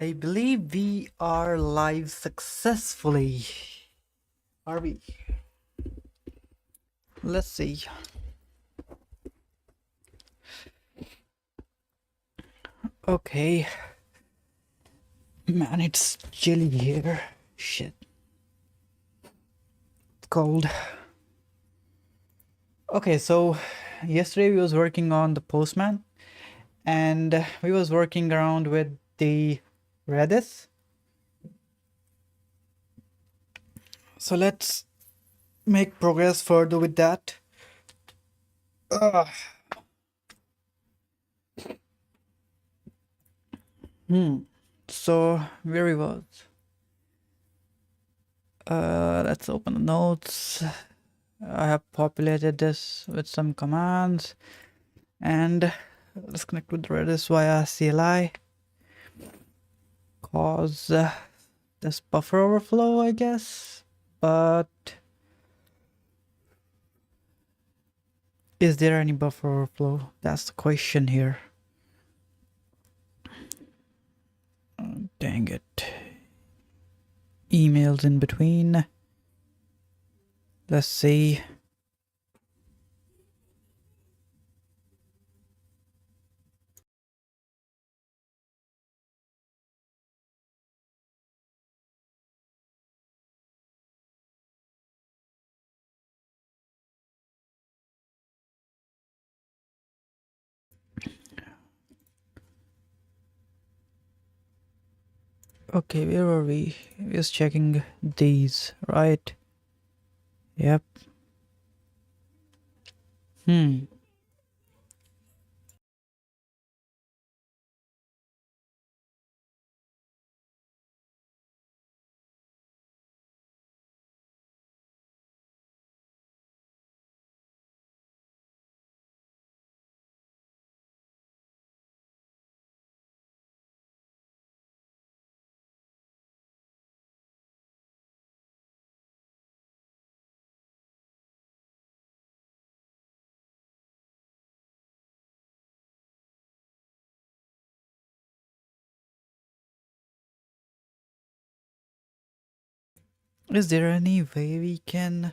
I believe we are live successfully. Are we? Let's see. Okay. Man, it's chilly here. Shit. It's cold. Okay, so yesterday we was working on the Postman and we was working around with the Redis. So let's make progress further with that. Ugh. So where we was? Let's open the notes. I have populated this with some commands and let's connect with Redis via CLI. Cause this buffer overflow, I guess, but is there any buffer overflow? That's the question here. Oh, dang it. Emails in between. Let's see. Okay, where were we? We was checking these, right? Yep. Is there any way we can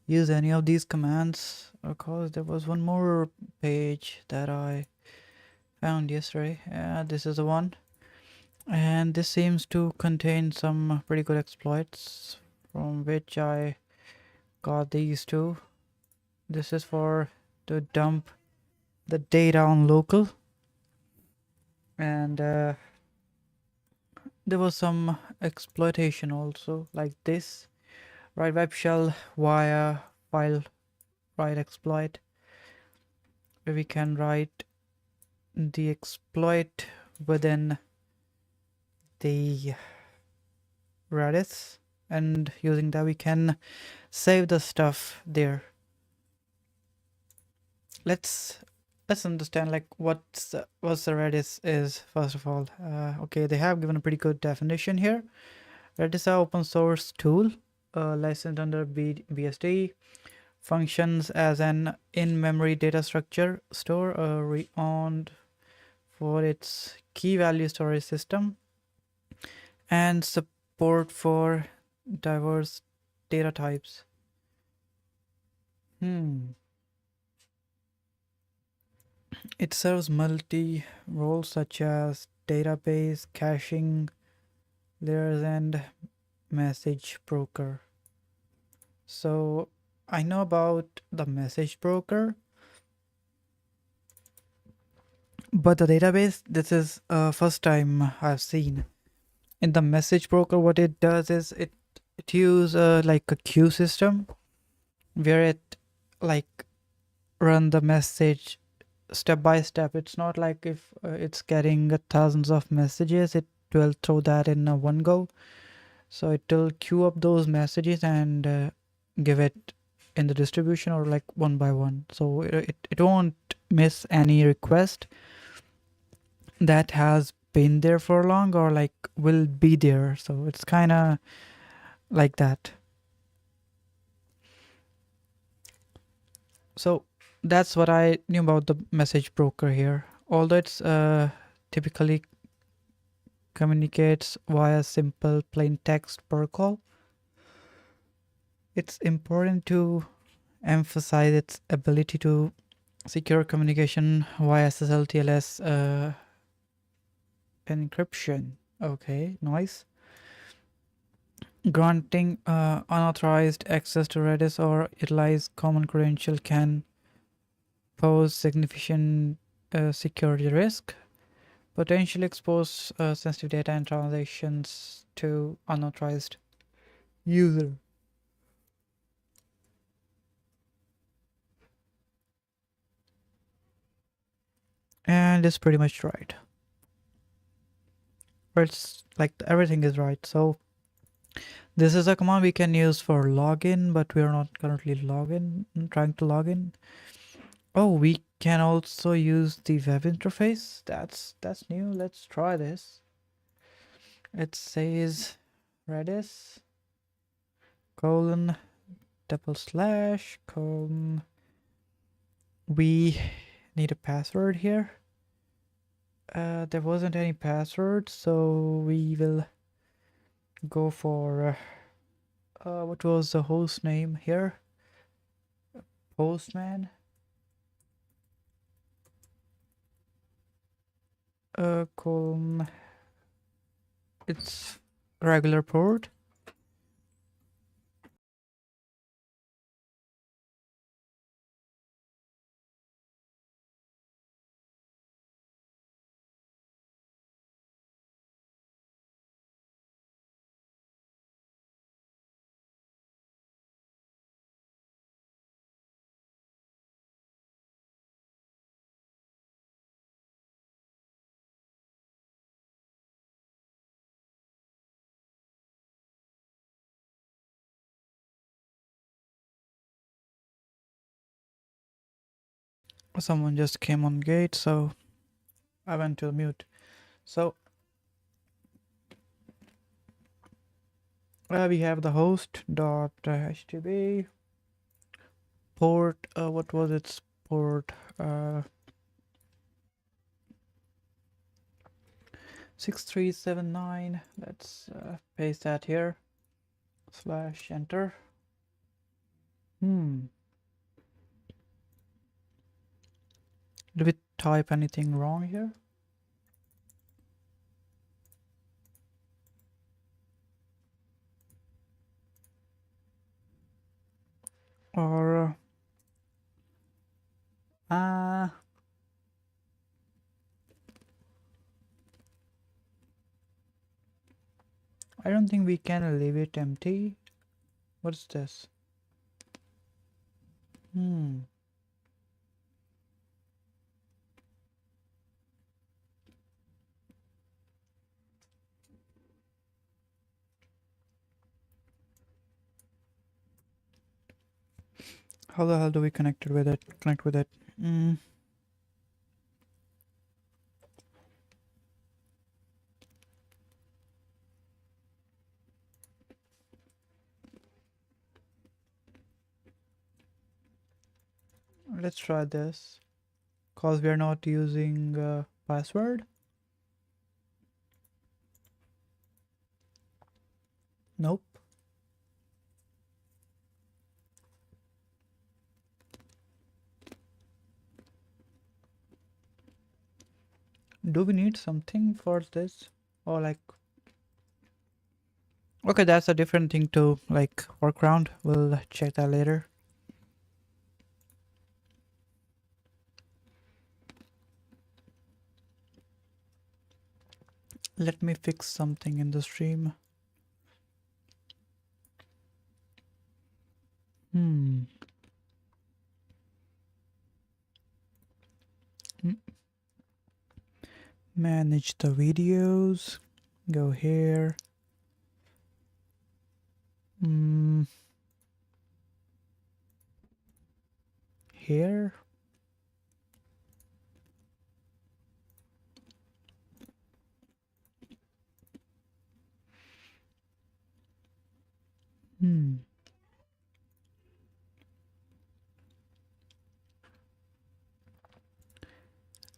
use any of these commands? Because there was one more page that I found yesterday. This is the one. And this seems to contain some pretty good exploits from which I got these two. This is for to dump the data on local. And there was some exploitation also like this. Write web shell via file write exploit, where we can write the exploit within the Redis, and using that we can save the stuff there. Let's understand like what's the Redis is first of all. Okay, they have given a pretty good definition here. Redis is an open source tool licensed under BSD, functions as an in-memory data structure store owned for its key value storage system and support for diverse data types. It serves multi roles such as database, caching layers, and message broker. So I know about the message broker, but the database, this is first time I've seen. In the message broker, what it does is it uses like a queue system where it like run the message step by step. It's not like if it's getting thousands of messages, it will throw that in one go. So it will queue up those messages and give it in the distribution or like one by one. So it won't miss any request that has been there for long or like will be there. So it's kind of like that. So that's what I knew about the message broker here. Although it's typically communicates via simple plain text protocol. It's important to emphasize its ability to secure communication via SSL TLS encryption. Okay, nice. Granting unauthorized access to Redis or utilize common credential can pose significant security risk, potentially expose sensitive data and transactions to unauthorized user. And it's pretty much right. But it's like everything is right. So this is a command we can use for login, but we are not currently trying to log in. Oh, we can also use the web interface. That's new. Let's try this. It says Redis colon / colon. We need a password here. There wasn't any password, so we will go for what was the host name here? Postman. Colon. It's regular port. Someone just came on gate, so I went to mute. So we have the host.htb port. What was its port? 6379. Let's paste that here. /enter. Did we type anything wrong here? Or I don't think we can leave it empty. What's this? How the hell do we connect with it? Let's try this. Cause we are not using password. Nope. Do we need something for this? Or like... Okay, that's a different thing to like work around. We'll check that later. Let me fix something in the stream. Manage the videos. Go here. Here.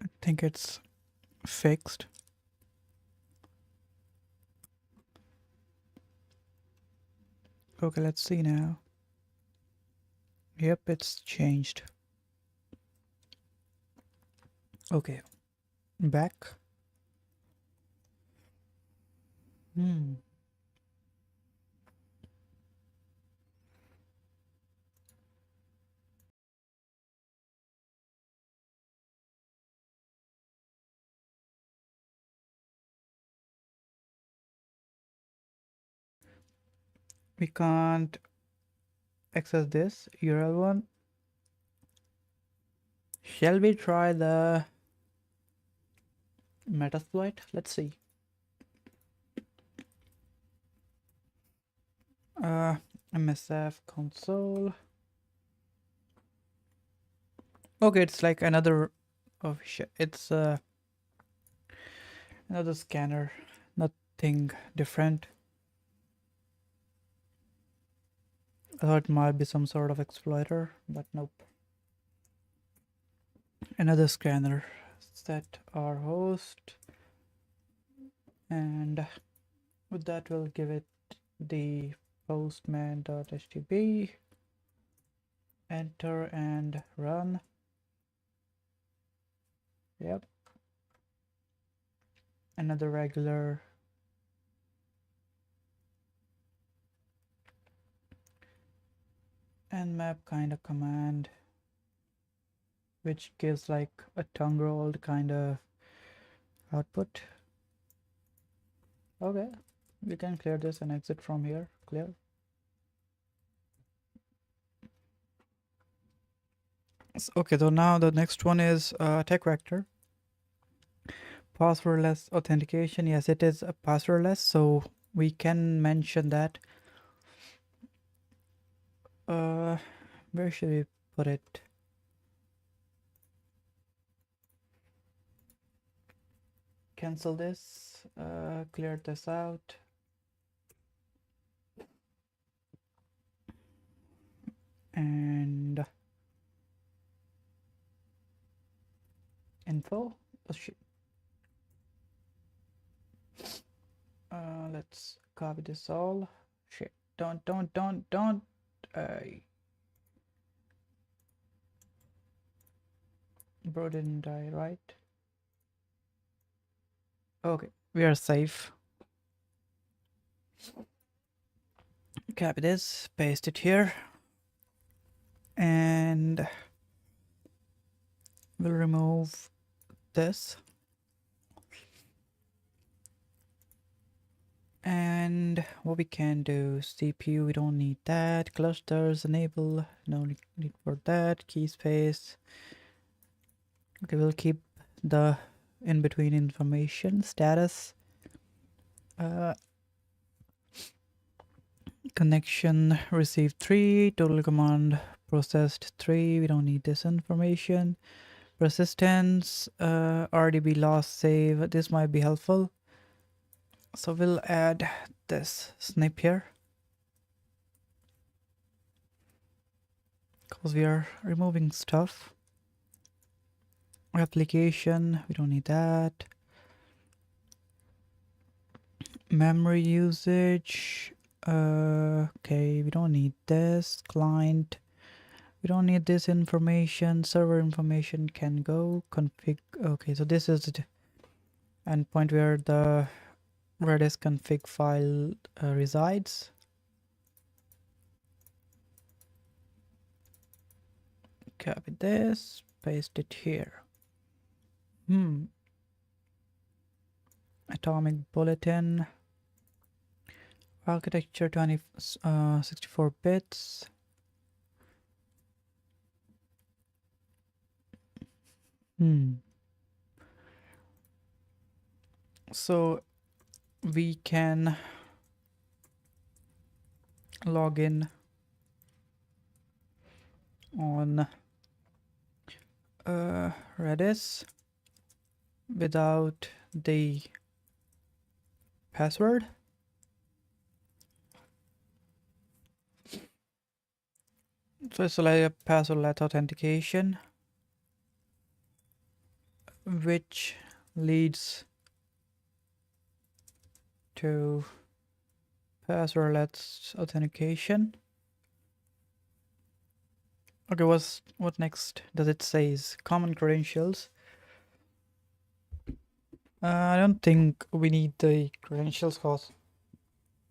I think it's fixed. Okay, let's see now. Yep, it's changed. Okay, back. We can't access this URL one. Shall we try the Metasploit? Let's see. MSF console. Okay, it's like another it's another scanner, nothing different. I thought it might be some sort of exploiter, but nope. Another scanner. Set our host, and with that we'll give it the postman.htb. Enter and run. Yep. Another regular nmap kind of command, which gives like a tongue rolled kind of output. Okay, we can clear this and exit from here. Clear. Okay, so now the next one is attack vector. Passwordless authentication. Yes, it is a passwordless, so we can mention that. Where should we put it? Cancel this. Clear this out. And info. Oh shit. Let's copy this all. Shit. Don't. Bro didn't die, right? Okay, we are safe. Copy this, paste it here, and we'll remove this. And what we can do, CPU, we don't need that. Clusters, enable, no need for that. Key space. Okay, we'll keep the in-between information. Status. Connection received 3. Total command processed 3. We don't need this information. Persistence, RDB loss save. This might be helpful. So we'll add this snip here, because we are removing stuff. Application, we don't need that. Memory usage, okay, we don't need this. Client, we don't need this information. Server information can go. Config, okay, so this is the endpoint where the Redis config file resides. Copy this, paste it here. Atomic bulletin. Architecture 64 bits. So we can log in on Redis without the password. So it's like a passwordless authentication, which leads to Password, let's authentication. Okay, what next does it say? Is common credentials. I don't think we need the credentials because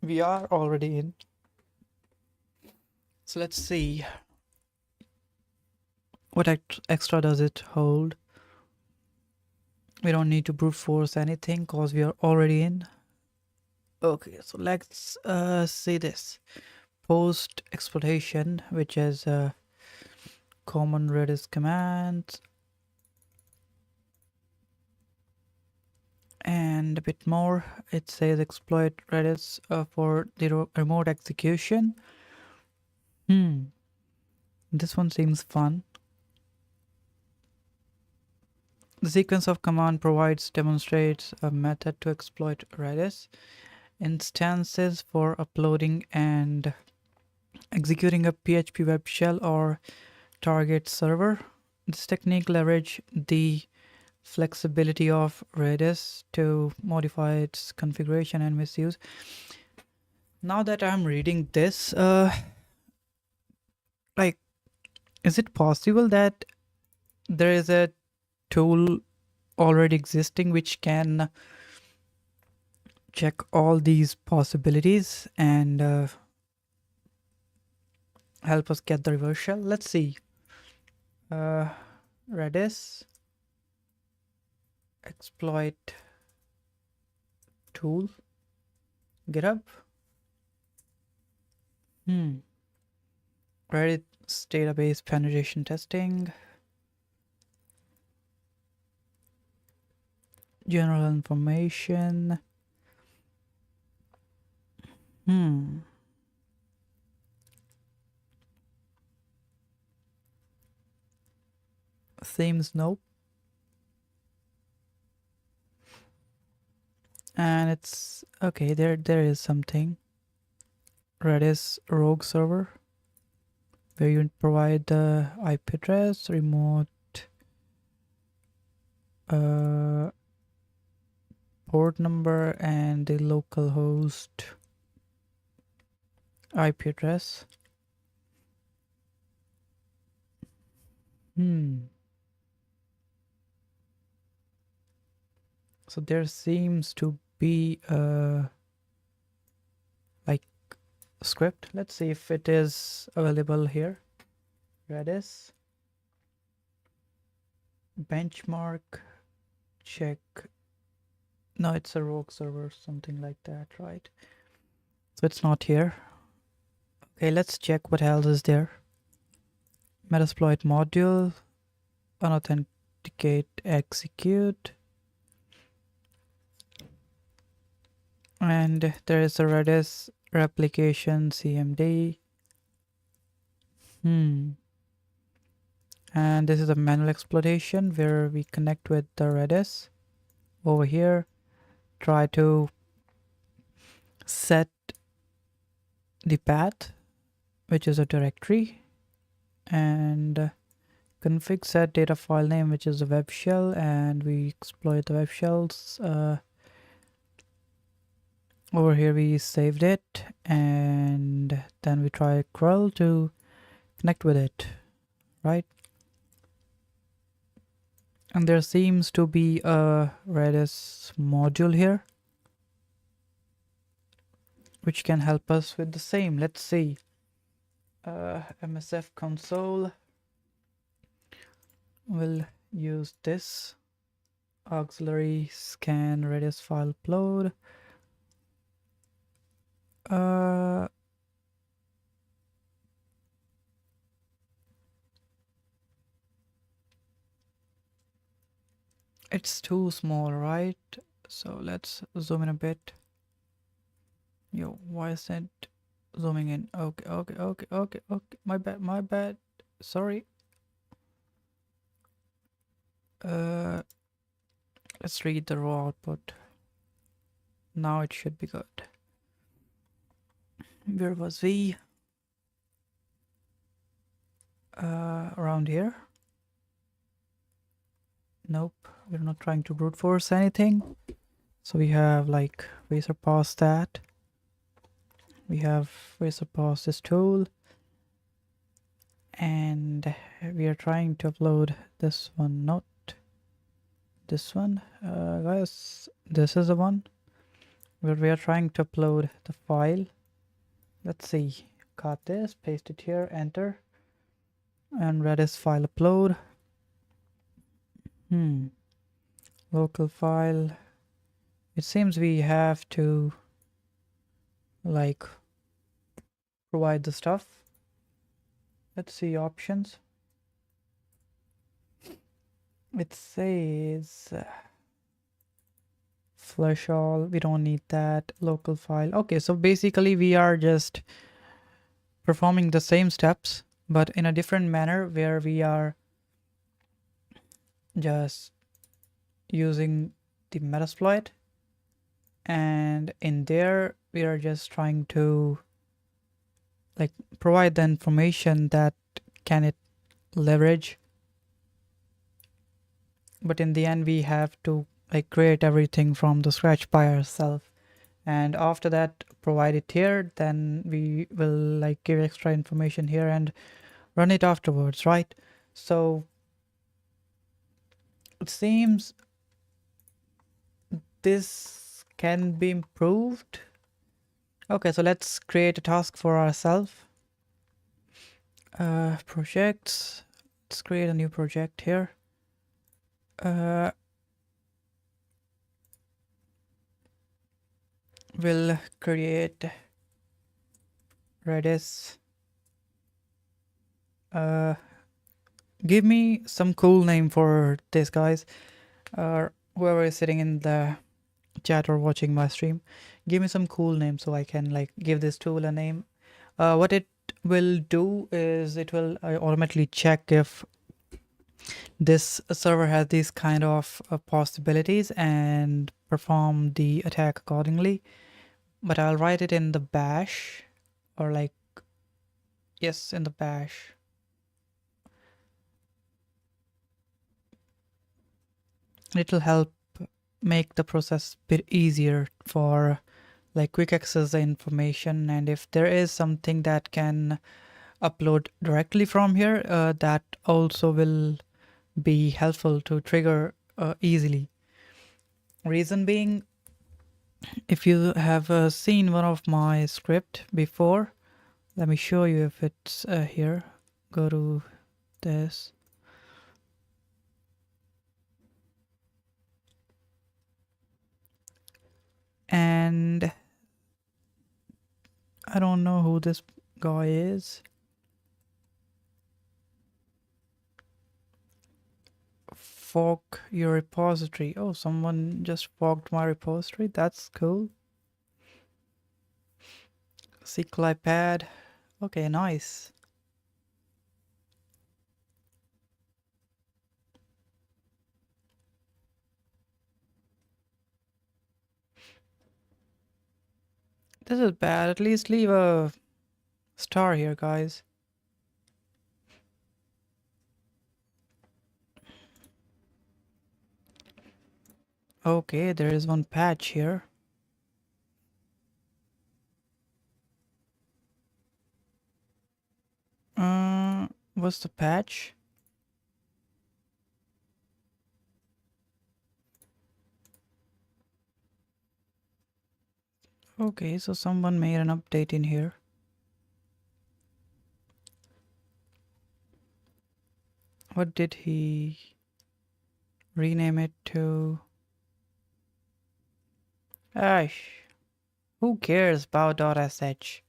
we are already in. So let's see what extra does it hold. We don't need to brute force anything because we are already in. Okay, so let's see this post exploitation, which is common Redis commands, and a bit more. It says exploit Redis for the remote execution. This one seems fun. The sequence of command demonstrates a method to exploit Redis instances for uploading and executing a PHP web shell or target server. This technique leverages the flexibility of Redis to modify its configuration and misuse. Now that I'm reading this, like, is it possible that there is a tool already existing which can check all these possibilities and help us get the reverse shell? Let's see. Redis exploit tool, GitHub. Redis database penetration testing, general information. Themes, nope. And it's okay, there is something. Redis rogue server, where you provide the IP address, remote port number, and the local host IP address. So there seems to be a like script. Let's see if it is available here. Redis benchmark check. No, it's a rogue server, something like that, right? So it's not here. Okay, let's check what else is there. Metasploit module, unauthenticate, execute. And there is a Redis replication CMD. And this is a manual exploitation where we connect with the Redis over here, try to set the path, which is a directory, and config set data file name, which is a web shell, and we exploit the web shells. Over here we saved it, and then we try curl to connect with it, right? And there seems to be a Redis module here which can help us with the same. Let's see. MSF console will use this auxiliary scan Redis file upload. It's too small, right? So let's zoom in a bit. Yo, why is it zooming in? Okay. My bad. Sorry. Let's read the raw output. Now it should be good. Where was we? Around here. Nope, we're not trying to brute force anything. So we have like we surpassed that. we have suppose this tool, and we are trying to upload this one, not this one. Guys, this is the one where we are trying to upload the file. Let's see, got this, paste it here, enter, and Redis file upload. Local file. It seems we have to like provide the stuff. Let's see options. It says flush all. We don't need that. Local file. Okay, so basically we are just performing the same steps but in a different manner, where we are just using the Metasploit, and in there we are just trying to like provide the information that can it leverage, but in the end we have to like create everything from the scratch by ourselves, and after that provide it here. Then we will like give extra information here and run it afterwards, right? So it seems this can be improved. Okay, so let's create a task for ourselves. Projects. Let's create a new project here. We'll create Redis. Give me some cool name for this, guys. Whoever is sitting in the chat or watching my stream, give me some cool name so I can like give this tool a name. What it will do is it will automatically check if this server has these kind of possibilities and perform the attack accordingly. But I'll write it in the bash, or like, yes, in the bash. It'll help make the process a bit easier for like quick access the information, and if there is something that can upload directly from here, that also will be helpful to trigger easily. Reason being, if you have seen one of my script before, let me show you if it's here. Go to this. And I don't know who this guy is. Fork your repository. Oh, someone just forked my repository. That's cool. CliPad. Okay, nice. This is bad. At least leave a star here, guys. Okay, there is one patch here. What's the patch? Okay, so someone made an update in here. What did he rename it to? Who cares about .sh?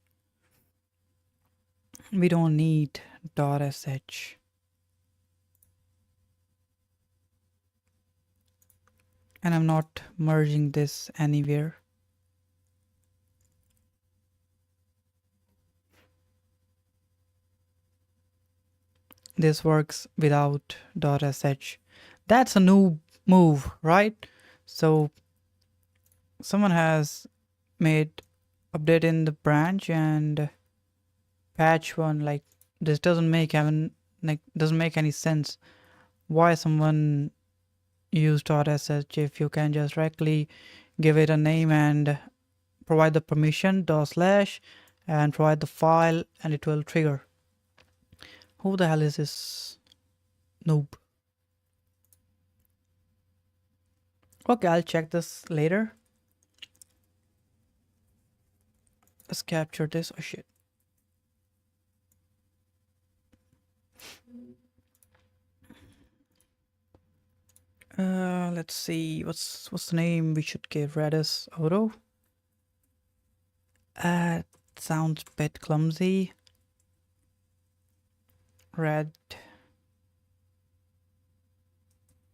We don't need .sh. And I'm not merging this anywhere. This works without .sh. That's a new move, right? So someone has made update in the branch and patch one. Like, this doesn't make any sense. Why someone use .sh if you can just directly give it a name and provide the permission ./ and provide the file, and it will trigger. Who the hell is this noob? Okay, I'll check this later. Let's capture this. Oh shit. Let's see. What's the name we should give? Redis auto. Sounds a bit clumsy. Red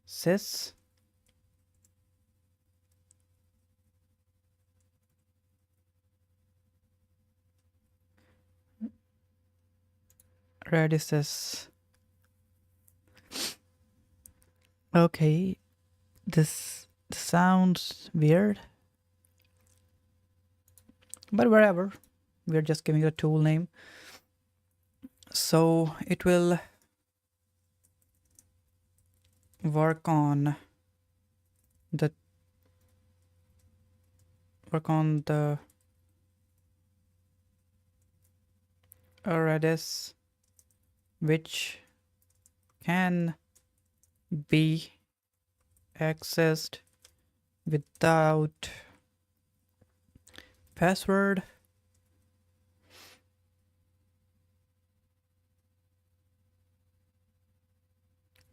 sys. Redis sys. Okay, this sounds weird, but whatever. We're just giving it a tool name, so it will work on the Redis, which can be accessed without password,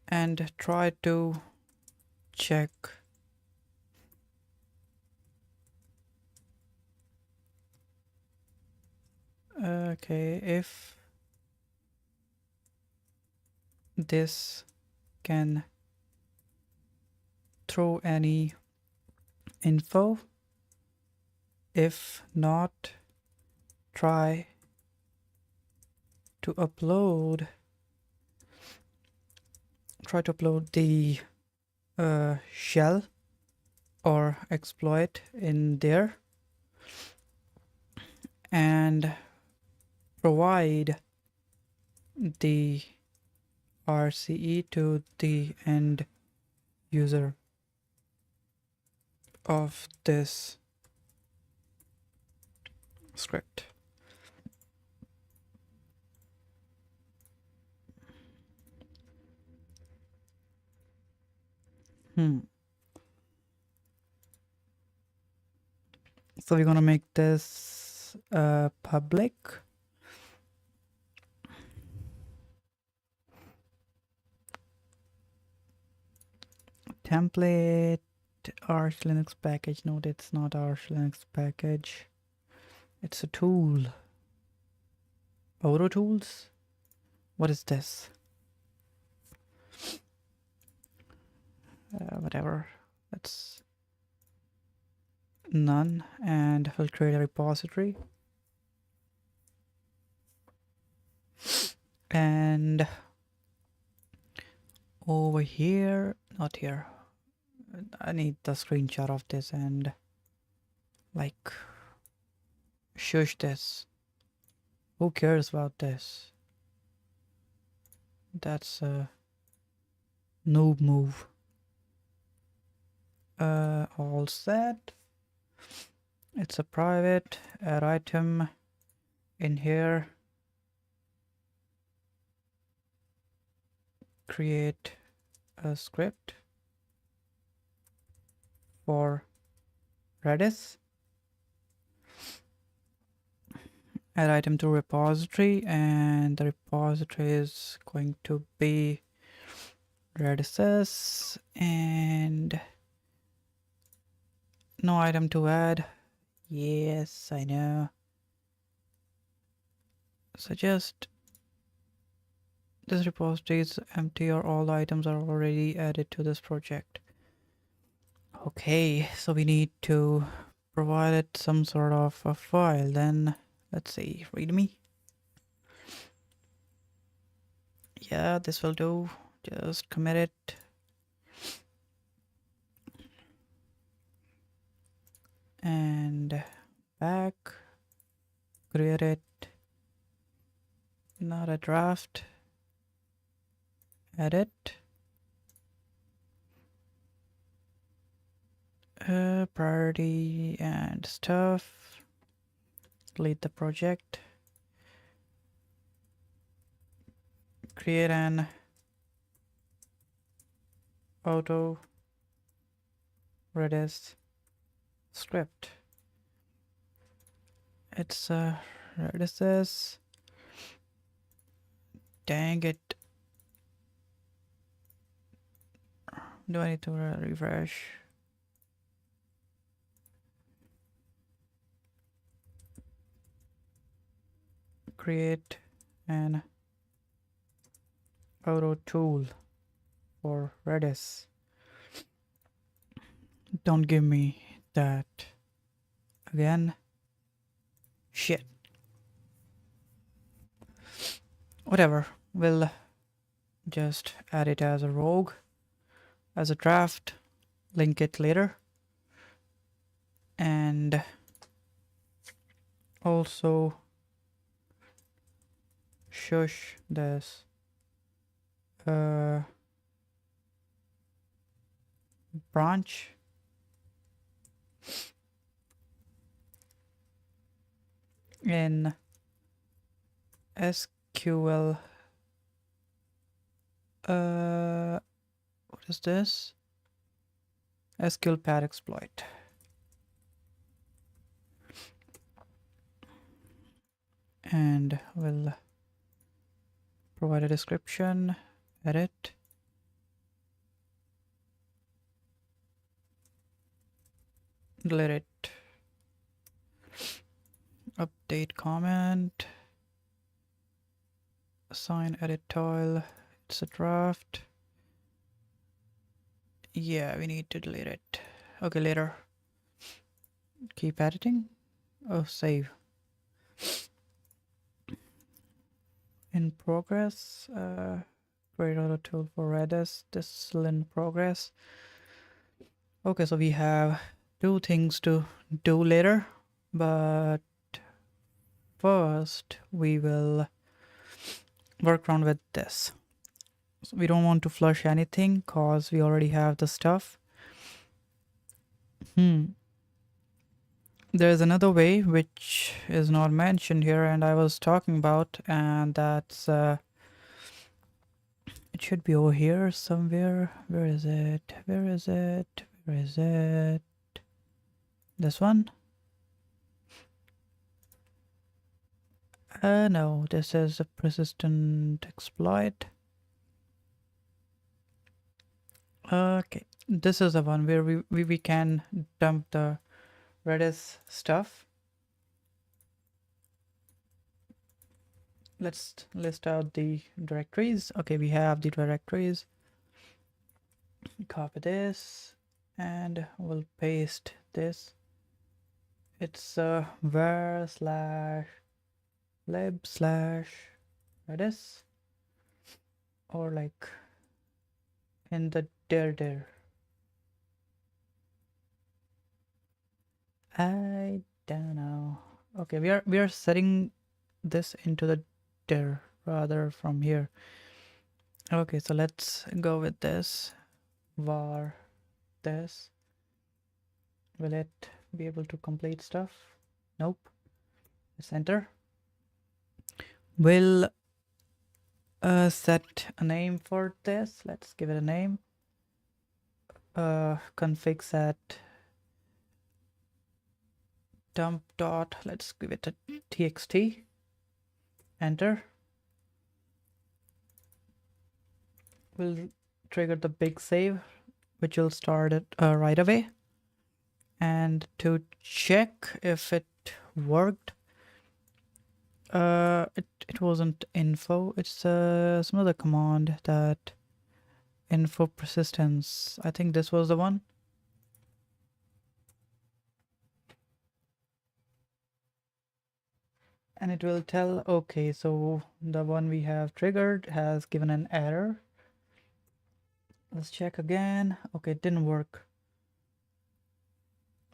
and try to check if this can throw any info. If not, try to upload the shell or exploit in there and provide the RCE to the end user of this script. So we're gonna make this public. Template Arch Linux package. No, that's not Arch Linux package. It's a tool. Auto tools? What is this? Whatever. That's none, and we'll create a repository. And over here, not here. I need the screenshot of this and like shush this. Who cares about this? That's a noob move. All set. It's a private. Add item in here. Create a script for Redis. Add item to repository, and the repository is going to be Redis, and no item to add. Yes, I know. So just this repository is empty or all the items are already added to this project. Okay, so we need to provide it some sort of a file. Then let's see, readme. Yeah, this will do. Just commit it. And back. Create it. Not a draft. Edit. Priority and stuff. delete the project, create an auto Redis script. It's Redis. Dang it. Do I need to refresh? Create an auto tool for Redis. Don't give me that again. Shit. Whatever. We'll just add it as a rogue, as a draft, link it later, and also shush this branch in SQL. What is this? SQL pad exploit. And we'll provide a description, edit, delete it, update comment, assign edit tile, it's a draft. Yeah, we need to delete it. Okay, later. Keep editing. Oh, save. In progress. Create auto tool for Redis. This is still in progress. Okay, so we have two things to do later, but first we will work around with this. So we don't want to flush anything because we already have the stuff. There's another way which is not mentioned here and I was talking about, and that's it should be over here somewhere. Where is it? Where is it? Where is it? This one? No, this is a persistent exploit. Okay, this is the one where we can dump the Redis stuff. Let's list out the directories. Okay, we have the directories. Copy this and we'll paste this. It's var / lib / Redis, or like in the dir. I don't know. Okay, we are setting this into the dir rather from here. Okay, so let's go with this var this. Will it be able to complete stuff? Nope. Let's enter. We'll set a name for this. Let's give it a name. Config set dump dot, let's give it a txt. Enter. We'll trigger the big save, which will start it right away. And to check if it worked, it wasn't info, it's some other command, that info persistence. I think this was the one. And it will tell, okay, so the one we have triggered has given an error. Let's check again. Okay, it didn't work.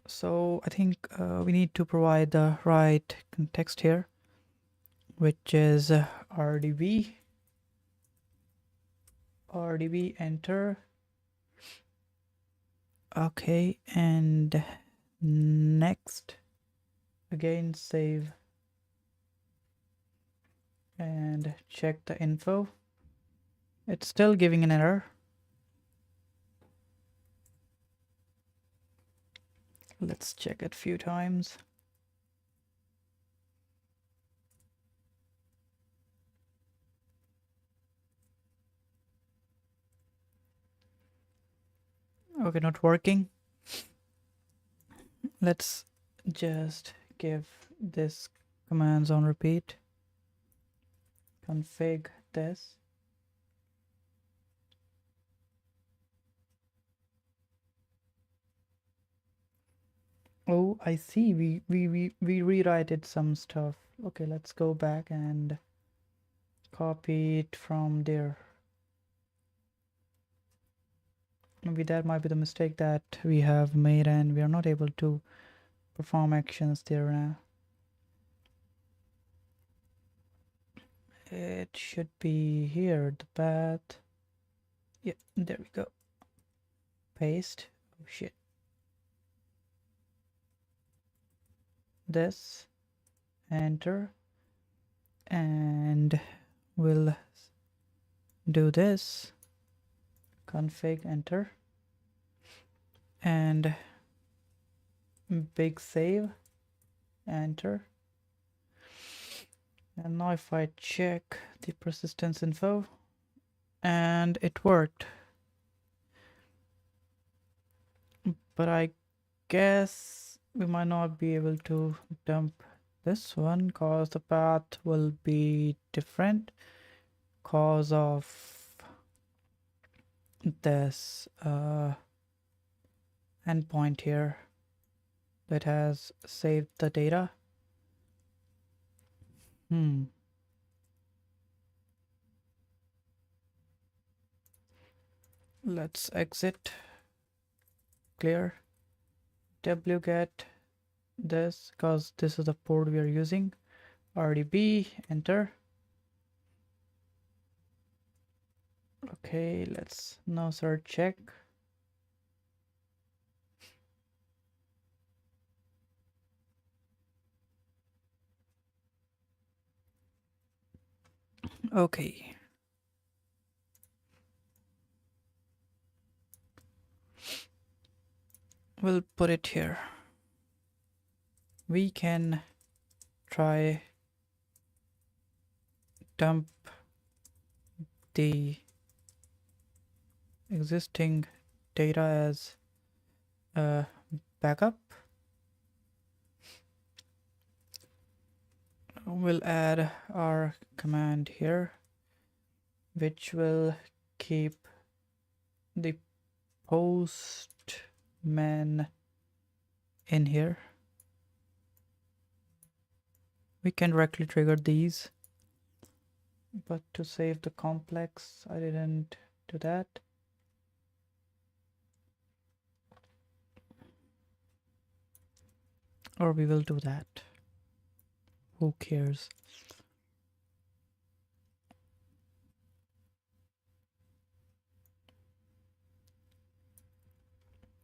So I think we need to provide the right context here, which is rdb enter. Okay, and next, again save and check the info. It's still giving an error. Let's check it a few times. Okay, not working. Let's just give this commands on repeat. Config this. Oh, I see. We rewrited some stuff. Okay, let's go back and copy it from there. Maybe that might be the mistake that we have made and we are not able to perform actions there now. It should be here, the path. Yeah, there we go. Paste. Oh shit. This. Enter. And we'll do this. Config, enter. And big save, enter. And now if I check the persistence info, and it worked. But I guess we might not be able to dump this one cause the path will be different cause of this endpoint here that has saved the data. Let's exit, clear, wget this because this is the port we are using, rdb, enter. Okay, let's now start check. Okay. We'll put it here. We can try dump the existing data as a backup. We'll add our command here, which will keep the postman in here. We can directly trigger these, but to save the complex, I didn't do that. Or we will do that. Who cares?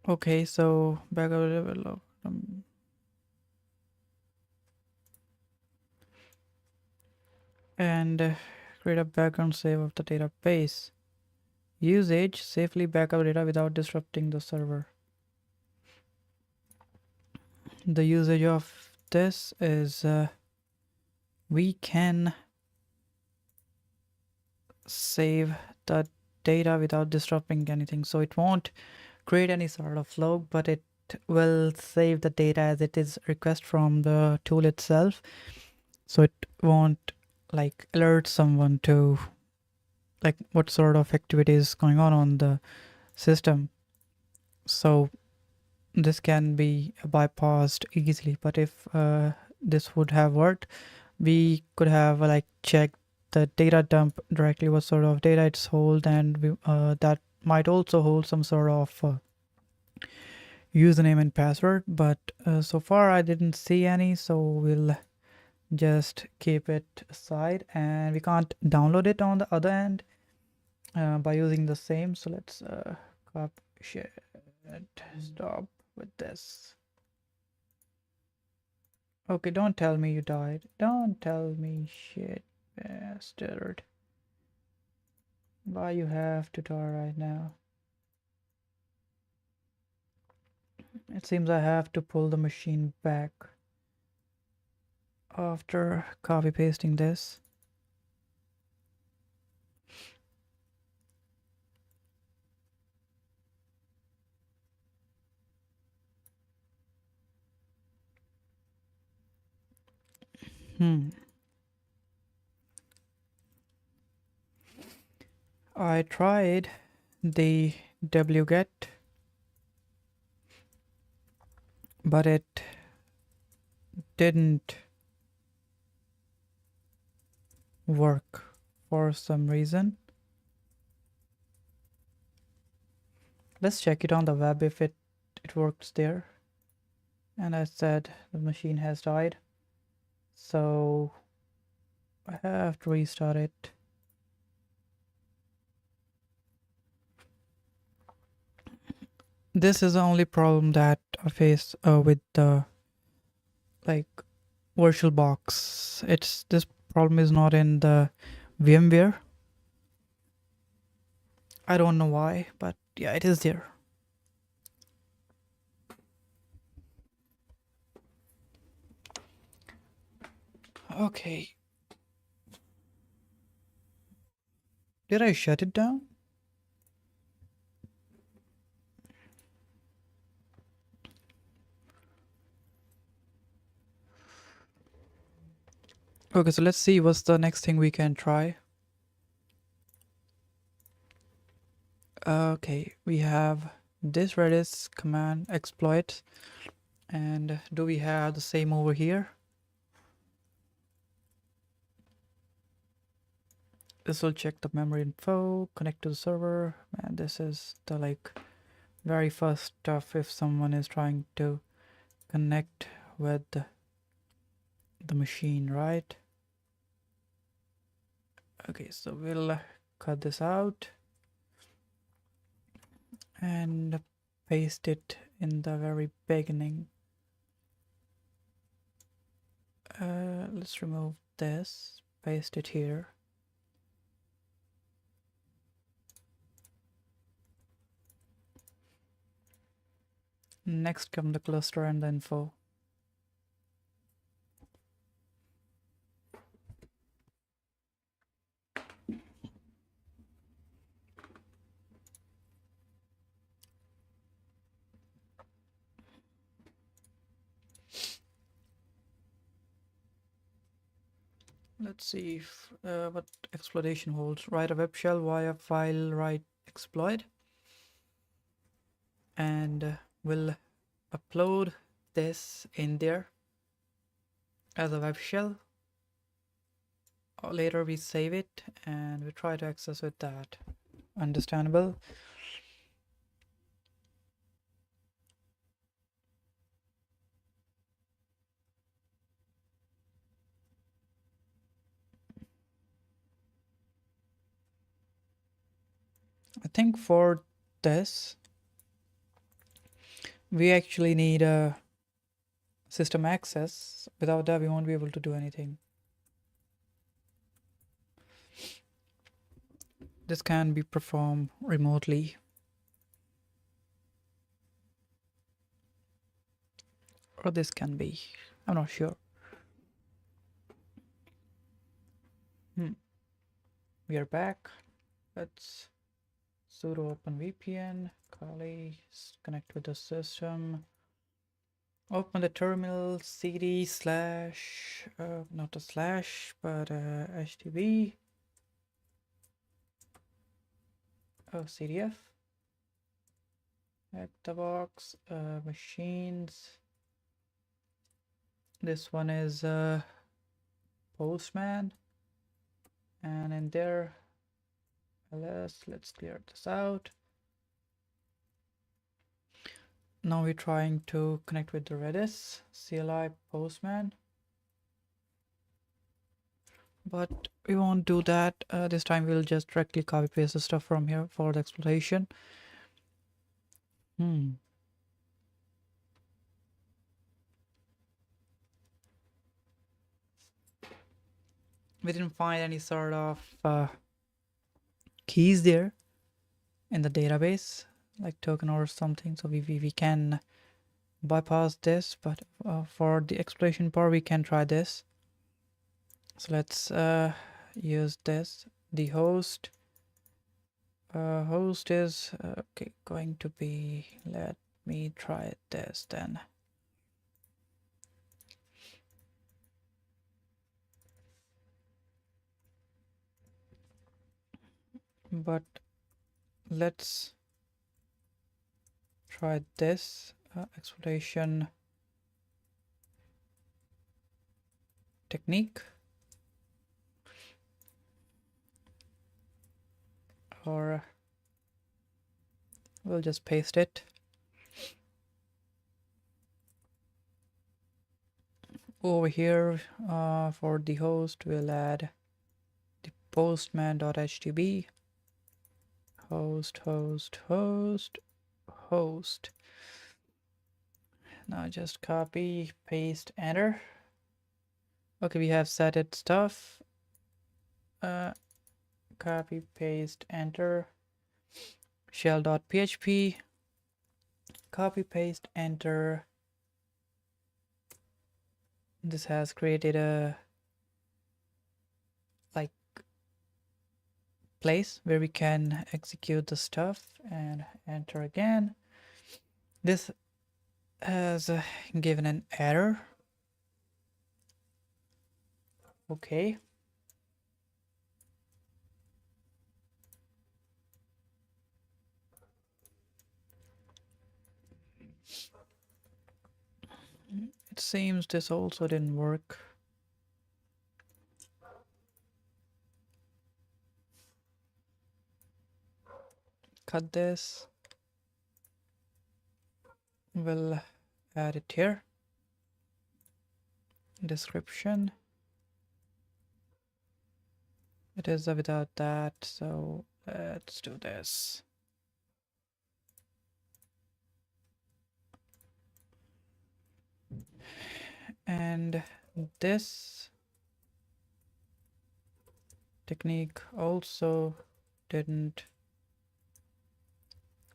Okay, so backup level and create a background save of the database. Usage, safely backup data without disrupting the server. The usage of this is we can save the data without disrupting anything, so it won't create any sort of log, but it will save the data as it is request from the tool itself, so it won't like alert someone to like what sort of activity is going on the system. So this can be bypassed easily, but if this would have worked, we could have like checked the data dump directly what sort of data it's hold, and we, that might also hold some sort of username and password, but so far I didn't see any, so we'll just keep it aside, and we can't download it on the other end by using the same. So let's copy, share, stop with this. Okay, don't tell me you died. Don't tell me shit. Bastard. Why you have to die right now? It seems I have to pull the machine back after copy pasting this. I tried the wget, but it didn't work for some reason. Let's check it on the web if it works there. And I said the machine has died, so I have to restart it. This is the only problem that I face with the VirtualBox. This problem is not in the VMware. I don't know why, but yeah, it is there. Okay. Did I shut it down? Okay, so let's see what's the next thing we can try. Okay, we have this Redis command exploit, and do we have the same over here? This will check the memory info, connect to the server, and this is the very first stuff if someone is trying to connect with the machine, right? Okay, so we'll cut this out and paste it in the very beginning. Let's remove this, paste it here. Next come the cluster and the info. Let's see if, what exploitation holds. Write a web shell via file write exploit, and we'll upload this in there as a web shell. Later we save it and we try to access with that. Understandable. I think for this we actually need a system access. Without that we won't be able to do anything. This can be performed remotely, or this can be, I'm not sure. We are back. Let's sudo open VPN, Kali, connect with the system, open the terminal, cd slash, not a slash, but HTTP, CDF, at the box, machines. This one is Postman, and in there, let's clear this out. Now we're trying to connect with the Redis CLI Postman, but we won't do that. This time we'll just directly copy paste the stuff from here for the exploitation. we didn't find any sort of keys there in the database, like token or something. So we can bypass this, but for the exploration part, we can try this. So let's use this. The host is okay, going to be, let me try this then. But let's try this exploration technique, or we'll just paste it. Over here for the host, we'll add the postman.htb host. Now just copy, paste, enter. Okay, we have set it stuff. Copy, paste, enter. Shell.php, copy, paste, enter. This has created a like place where we can execute the stuff, and enter again. This has given an error. Okay. It seems this also didn't work. Cut this. We'll add it here. Description. It is without that, so let's do this. And this technique also didn't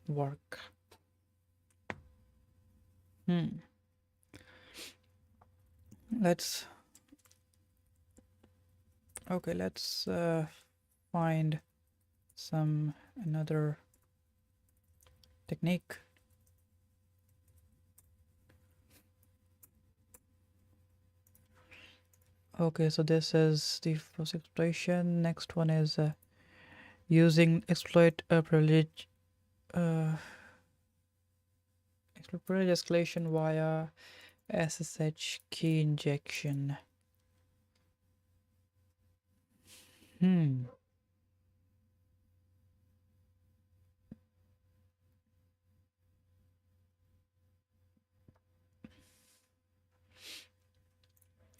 work. Let's find another technique. Okay, so this is the first exploitation. Next one is using exploit privilege escalation via SSH key injection.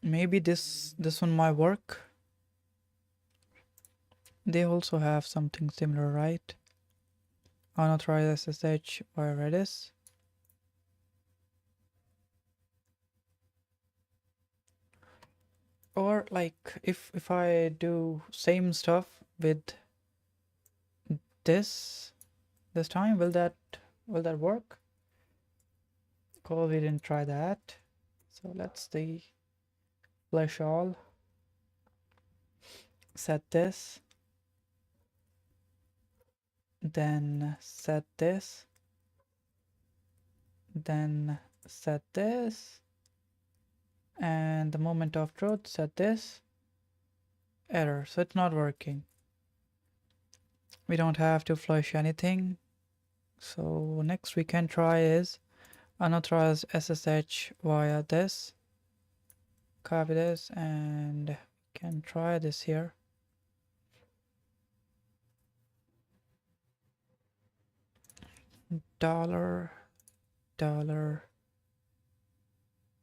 Maybe this one might work. They also have something similar, right? Unauthorized SSH via Redis. Or like if I do same stuff with this time, will that work? Because we didn't try that. So let's see. Flash all. Set this. Then set this. Then set this. And the moment of truth, set this. Error. So it's not working. We don't have to flush anything. So next we can try is unauthorized SSH via this. Copy this and we can try this here. $,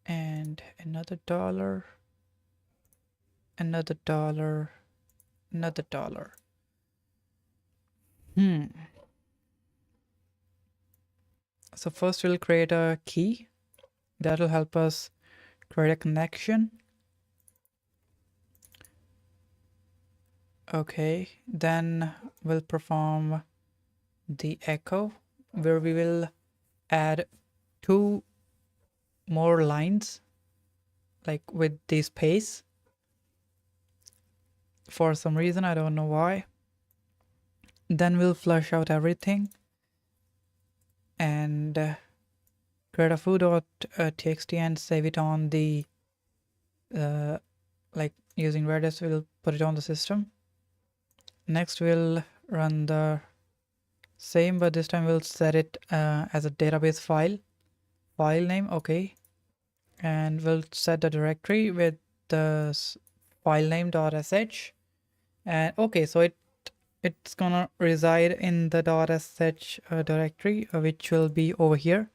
and another $, another $, another $. So first we'll create a key that will help us create a connection. Okay, then we'll perform the echo, where we will add 2 more lines, like with the space. For some reason, I don't know why. Then we'll flush out everything and create a foo.txt and save it on the like using Redis. We'll put it on the system. Next we'll run the same, but this time we'll set it as a database file name. Okay, and we'll set the directory with the file name .sh. And okay, so it's gonna reside in the .sh directory, which will be over here,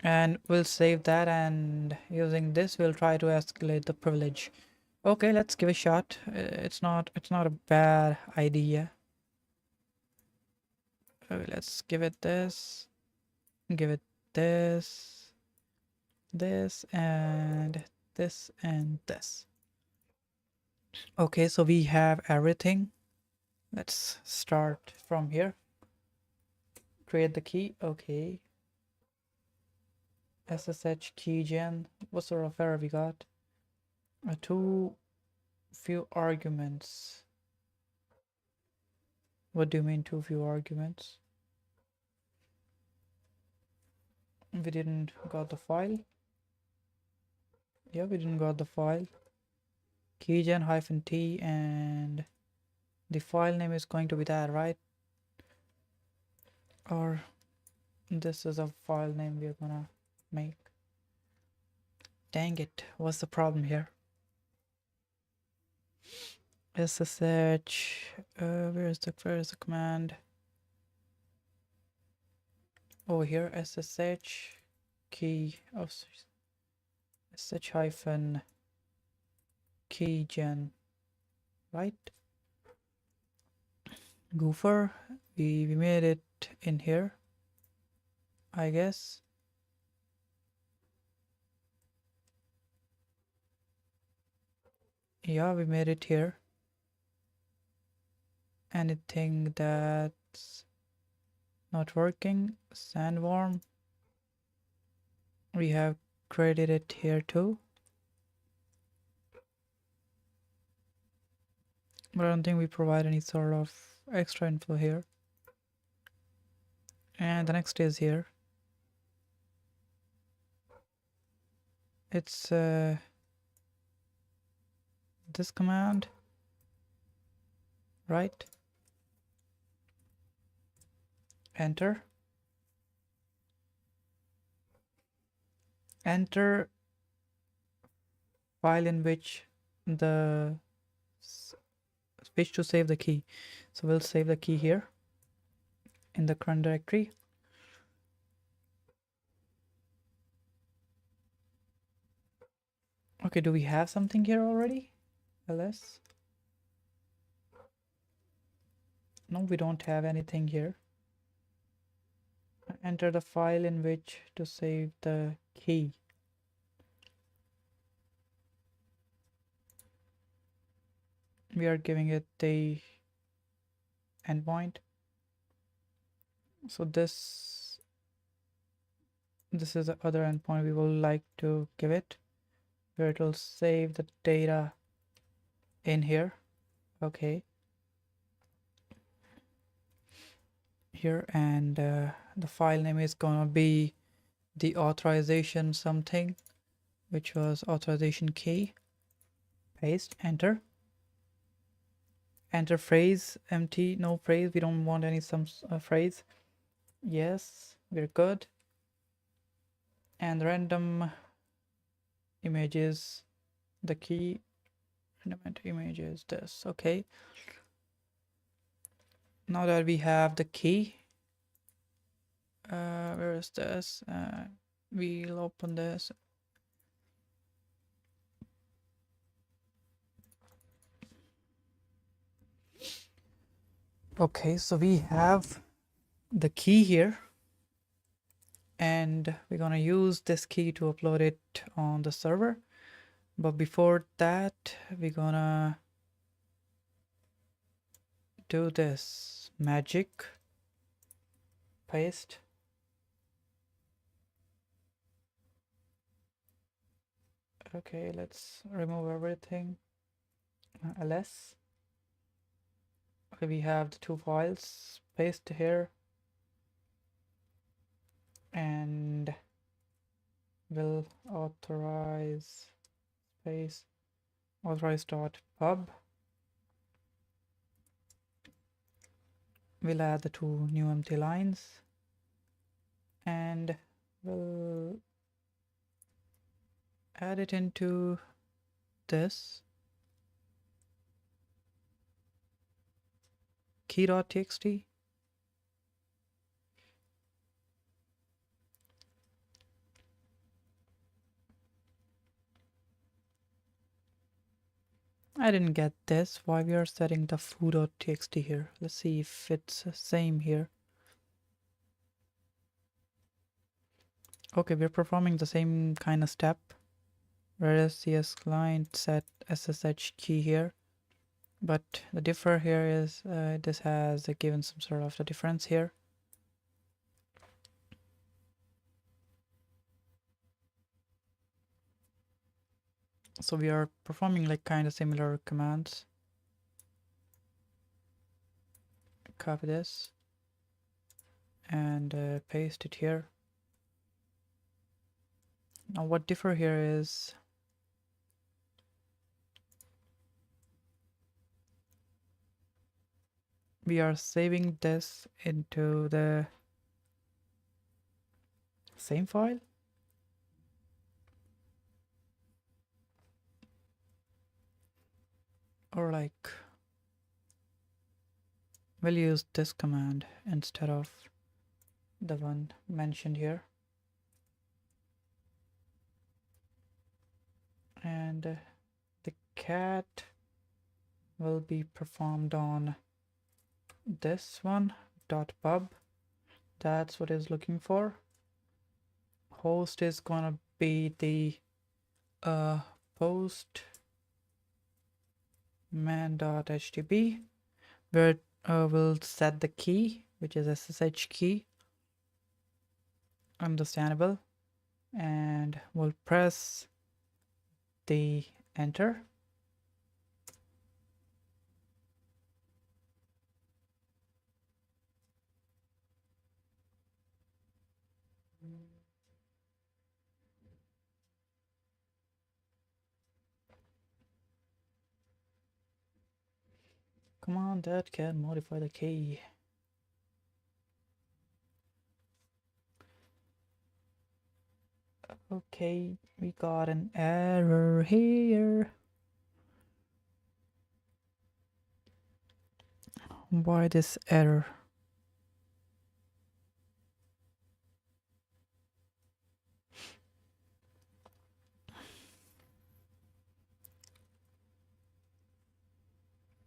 and we'll save that, and using this we'll try to escalate the privilege. Okay, let's give it a shot. It's not a bad idea. Okay, let's give it this, give it this, and this and this. Okay, so we have everything. Let's start from here. Create the key. Okay, SSH keygen. What sort of error we got? Too few arguments. What do you mean too few arguments? We didn't got the file. Yeah, we didn't got the file. Keygen -t, and the file name is going to be that, right? Or this is a file name we're gonna make. Dang it, what's the problem here? SSH, where is the command? Over here, SSH key of SSH hyphen keygen, right? Goofer, we made it in here, I guess. Yeah, we made it here. Anything that's not working, sandworm, we have created it here too, but I don't think we provide any sort of extra info here. And the next is here. It's this command, right? Enter. Enter file in which to save the key. So we'll save the key here in the current directory. Okay, do we have something here already? ls? No, we don't have anything here. Enter the file in which to save the key. We are giving it the endpoint. So this is the other endpoint we will like to give it, where it will save the data in here. Okay, here, and the file name is gonna be the authorization something, which was authorization key. Paste, enter. Enter phrase, empty, no phrase, we don't want any phrase. Yes, we're good. And random images, the key, random image is this. Okay, now that we have the key, where is this? We'll open this. Okay, so we have the key here, and we're gonna use this key to upload it on the server. But before that, we're gonna do this magic paste. Okay, let's remove everything. ls. Okay, we have the two files. Paste here, and we'll authorize space authorize.pub. We'll add the two new empty lines, and we'll add it into this key.txt. I didn't get this, why we are setting the foo.txt here. Let's see if it's the same here. Okay, we're performing the same kind of step. Whereas CS client set SSH key here. But the differ here is this has given some sort of a difference here. So we are performing like kind of similar commands. Copy this and paste it here. Now what differ here is we are saving this into the same file. Or like we'll use this command instead of the one mentioned here. And the cat will be performed on this one .pub. That's what it's looking for. Host is gonna be the postman.htp, where we'll set the key, which is SSH key. Understandable. And we'll press the enter. Come on, that can modify the key. Okay, we got an error here. Why this error?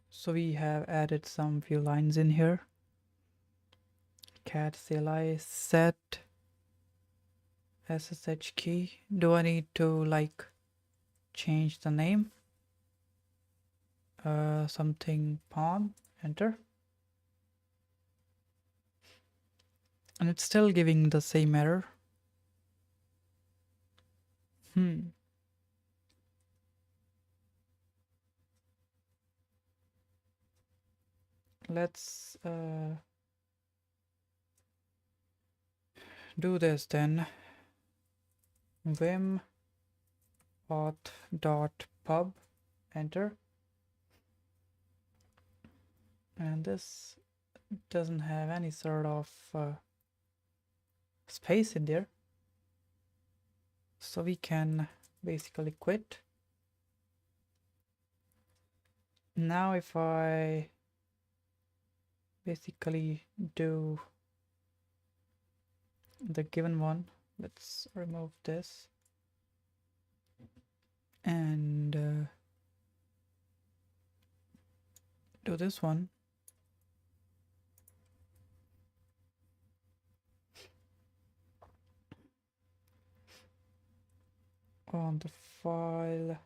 So we have added some few lines in here. Cat CLI set SSH key. Do I need to like change the name? Something pawn, enter. And it's still giving the same error. Let's do this then. Vim auth.pub, enter. And this doesn't have any sort of space in there, so we can basically quit. Now if I basically do the given one, let's remove this and do this one. On the file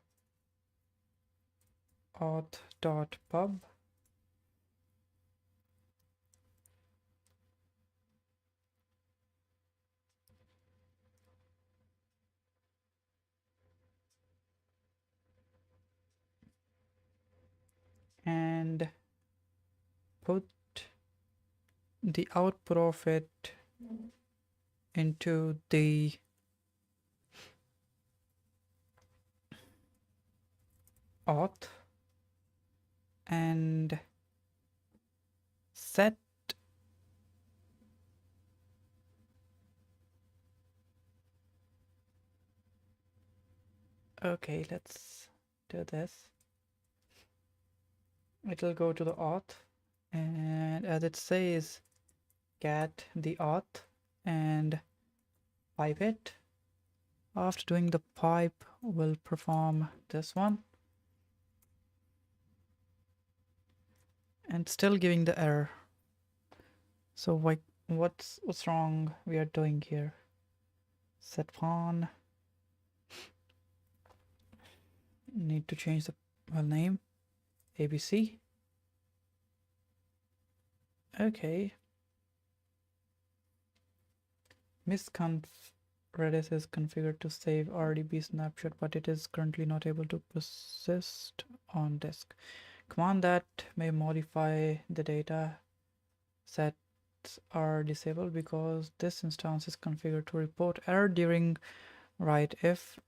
auth.pub, and put the output of it into the auth and set okay, let's do this. It'll go to the auth, and as it says, get the auth and pipe it. After doing the pipe, we'll perform this one, and still giving the error. So what's wrong we are doing here? Set pawn. Need to change the name. ABC. Okay. Misconf Redis is configured to save RDB snapshot, but it is currently not able to persist on disk. Command that may modify the data sets are disabled because this instance is configured to report error during write if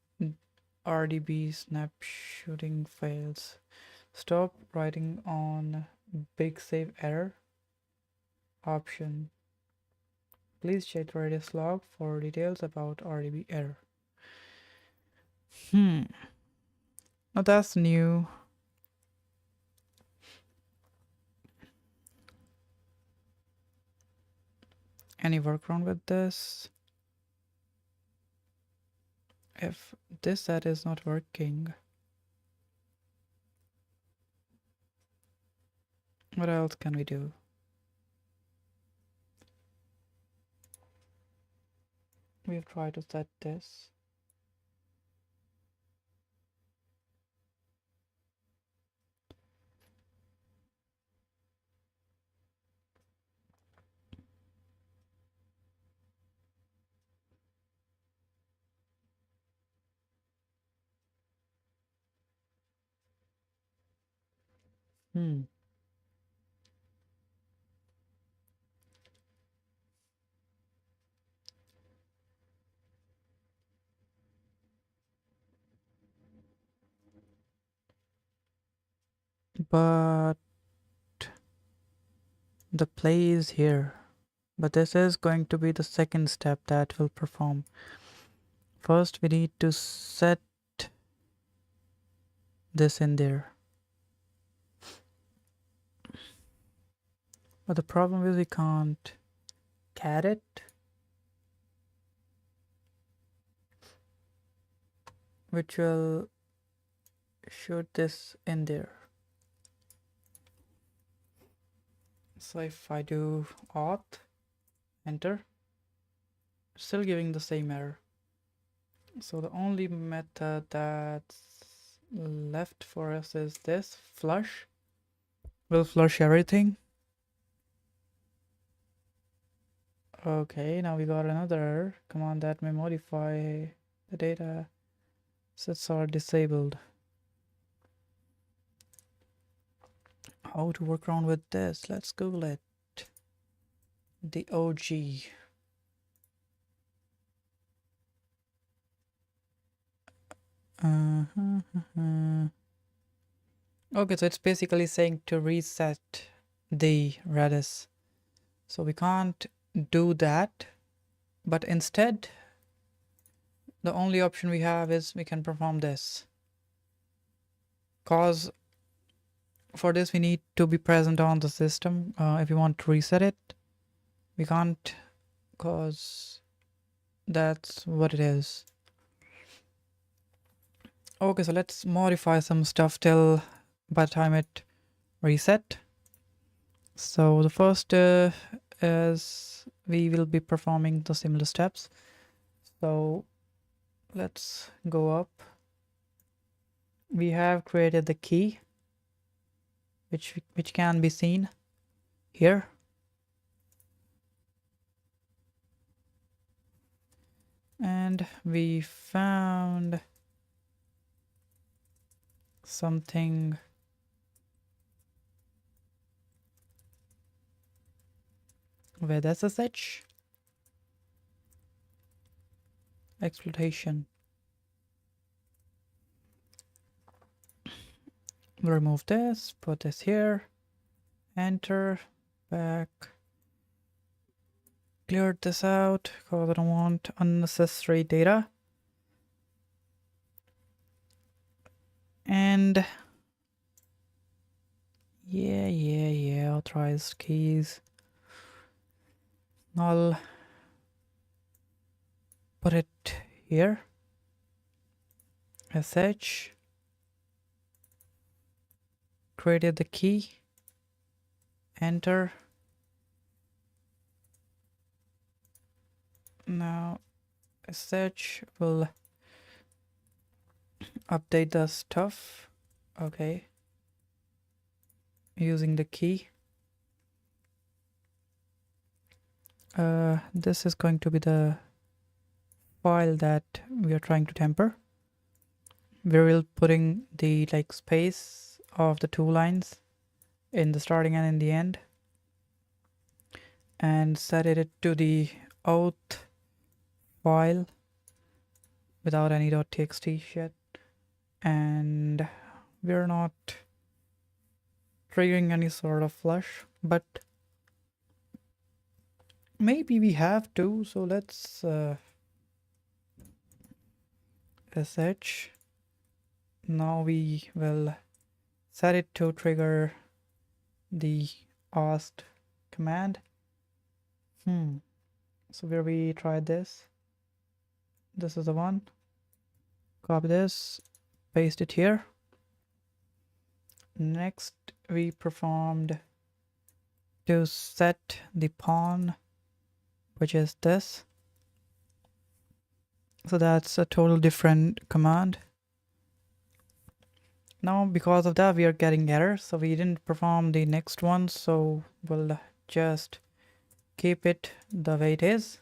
RDB snapshotting fails. Stop writing on big save error option. Please check Redis log for details about RDB error. Now that's new. Any workaround with this? If this set is not working, what else can we do? We've tried to set this. But the play is here. But this is going to be the second step that will perform. First, we need to set this in there. But the problem is we can't cat it, which will shoot this in there. So if I do auth, enter, still giving the same error. So the only method that's left for us is this flush. We'll flush everything. Okay, now we got another command that may modify the data sets are disabled. How to work around with this? Let's Google it. The OG. Okay, so it's basically saying to reset the Redis. So we can't do that, but instead the only option we have is we can perform this, cause for this we need to be present on the system. If we want to reset it, we can't, cause that's what it is. Okay, so let's modify some stuff till by the time it reset. So the first is we will be performing the similar steps. So let's go up. We have created the key, which can be seen here. And we found something with SSH exploitation. We'll remove this, put this here, enter, back, clear this out because I don't want unnecessary data. And yeah, authorized keys. I'll put it here. SH. Created the key. Enter. Now SH will update the stuff. Okay. Using the key. This is going to be the file that we are trying to tamper. We will putting the space of the two lines in the starting and in the end, and set it to the auth file without any .txt shit, and we're not triggering any sort of flush, but maybe we have to. So let's sh. Now we will set it to trigger the asked command. So where we tried this is the one. Copy this, paste it here. Next we performed to set the pawn, which is this. So that's a total different command. Now because of that we are getting errors, so we didn't perform the next one, so we'll just keep it the way it is.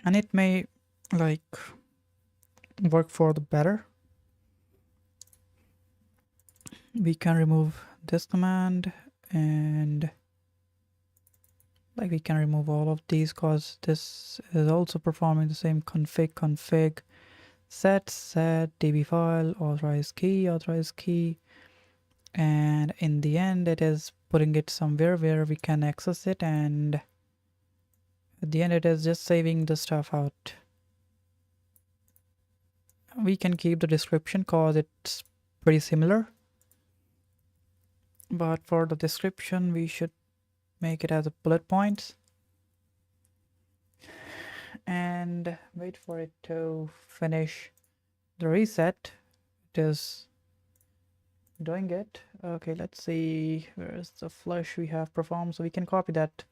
And it may work for the better. We can remove this command, and we can remove all of these because this is also performing the same config set db file authorized key, and in the end it is putting it somewhere where we can access it, and at the end it is just saving the stuff out. We can keep the description because it's pretty similar, but for the description we should make it as a bullet points and wait for it to finish the reset. It is doing it. Okay, let's see where's the flush we have performed, so we can copy that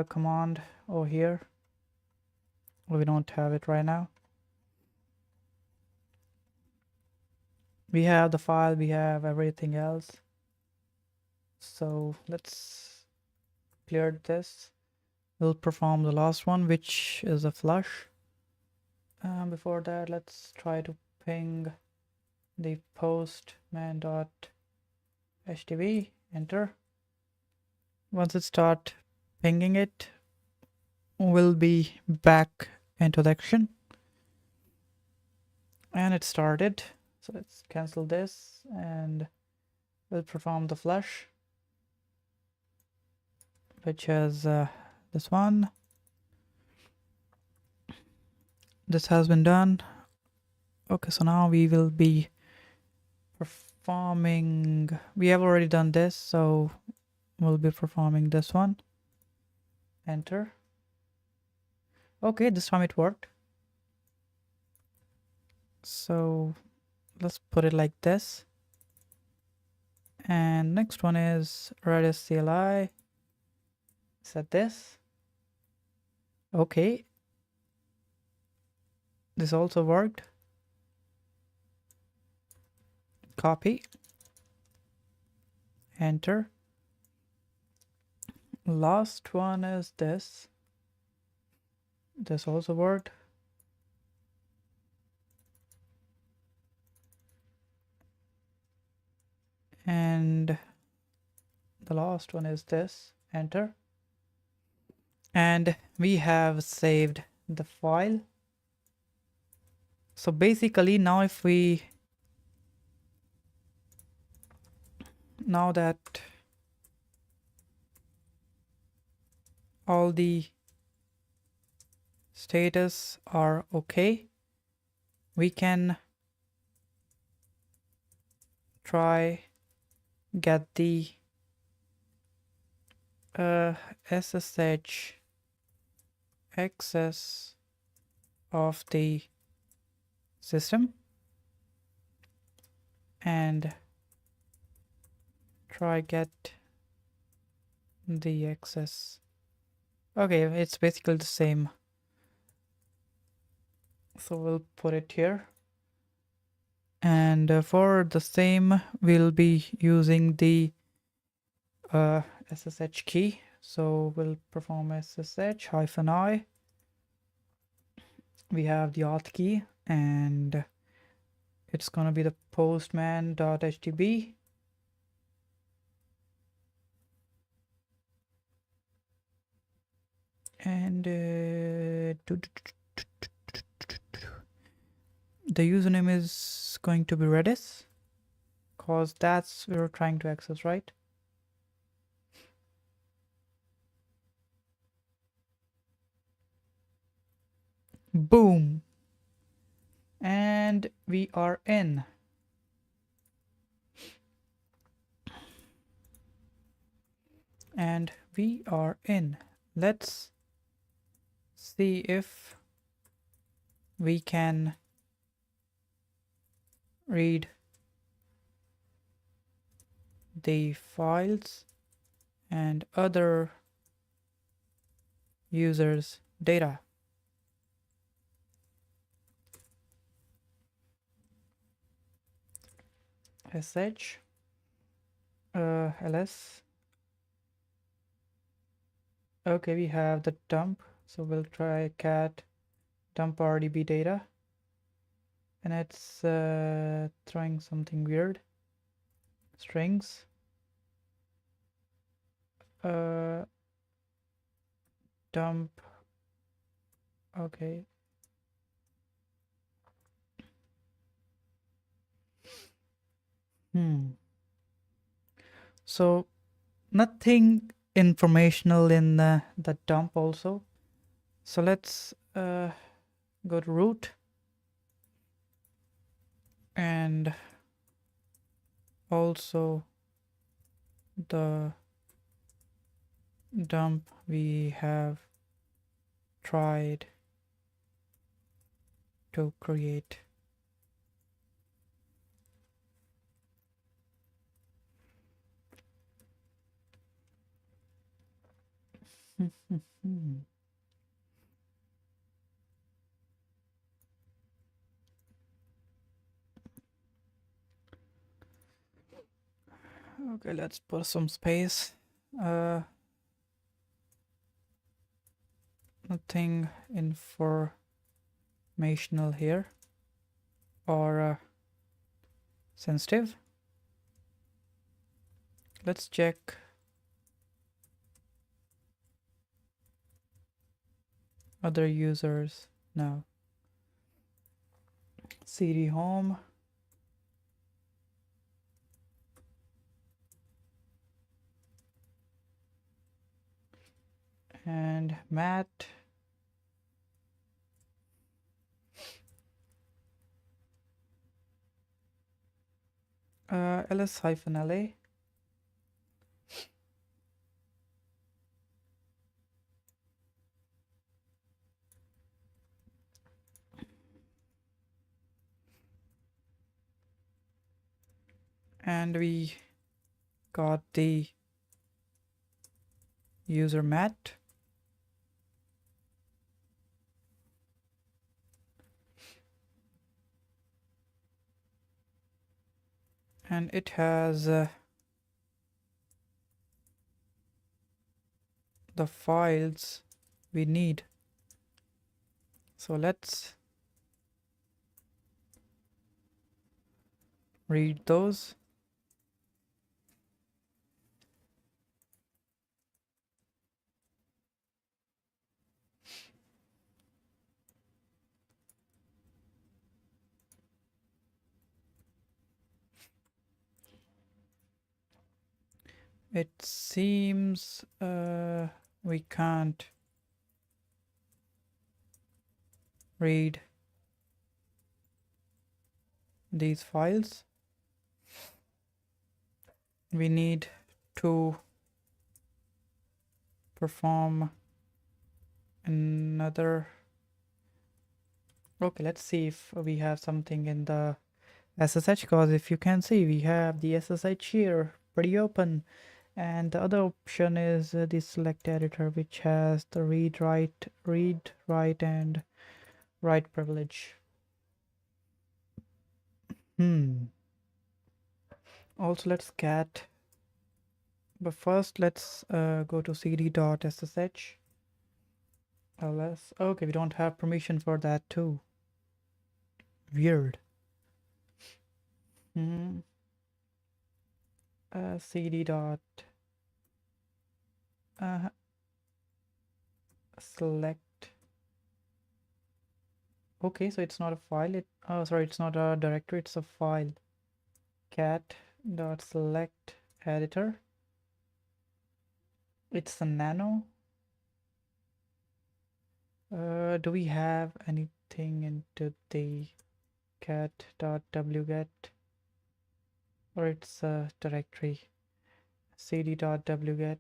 command over here. Well, we don't have it right now. We have the file, we have everything else, so let's clear this. We'll perform the last one, which is a flush. Before that, let's try to ping the postman.htv. Enter. Once it starts pinging it, we'll be back into the action, and it started. So let's cancel this and we'll perform the flush, which is this one. This has been done. Okay, so now we will be performing, we have already done this, so we'll be performing this one. Enter. Okay, this time it worked. So let's put it like this. And next one is Redis CLI. Set this. Okay. This also worked. Copy. Enter. Last one is this. This also worked. And the last one is this. Enter. And we have saved the file. So basically now if we now that all the status are okay, we can try get the SSH access of the system and try get the access. Okay, it's basically the same, so we'll put it here. And for the same we'll be using the SSH key, so we'll perform SSH-I. We have the auth key and it's gonna be the postman.htb. And the username is going to be Redis, cause that's we're trying to access, right? Boom. And we are in. And we are in. Let's see if we can read the files and other users' data. sh ls. Okay, we have the dump, so we'll try cat dump rdb data, and it's throwing something weird. Strings. Dump. Okay. So nothing informational in the dump also. So let's go to root, and also the dump we have tried to create. Okay, let's put some space. Nothing informational here or sensitive. Let's check other users now. cd home. And Matt. ls-la. And we got the user Matt. And it has the files we need. So let's read those. It seems we can't read these files. We need to perform another. Okay, let's see if we have something in the SSH, because if you can see, we have the SSH here pretty open, and the other option is the select editor, which has the read, write and write privilege. Also, let's cat, but first let's go to cd.ssh ls. Okay, we don't have permission for that too. Weird. Cd dot select. Okay, so it's not a file. It's not a directory, it's a file. Cat dot select editor. It's a nano. Do we have anything into the cat.wget, or it's a directory? cd.wget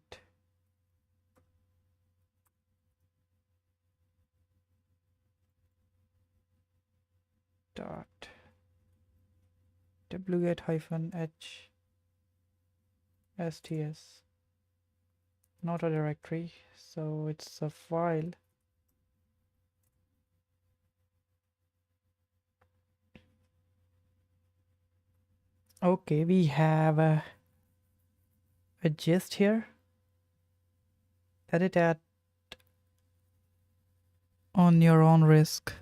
dot wget -h sts. Not a directory, so it's a file. Okay, we have a gist here. Edit at on your own risk.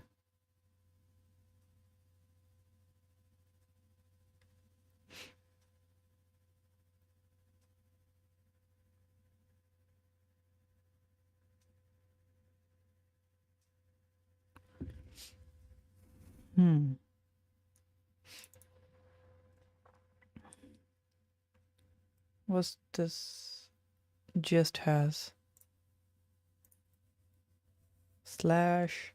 What's this gist has? Slash.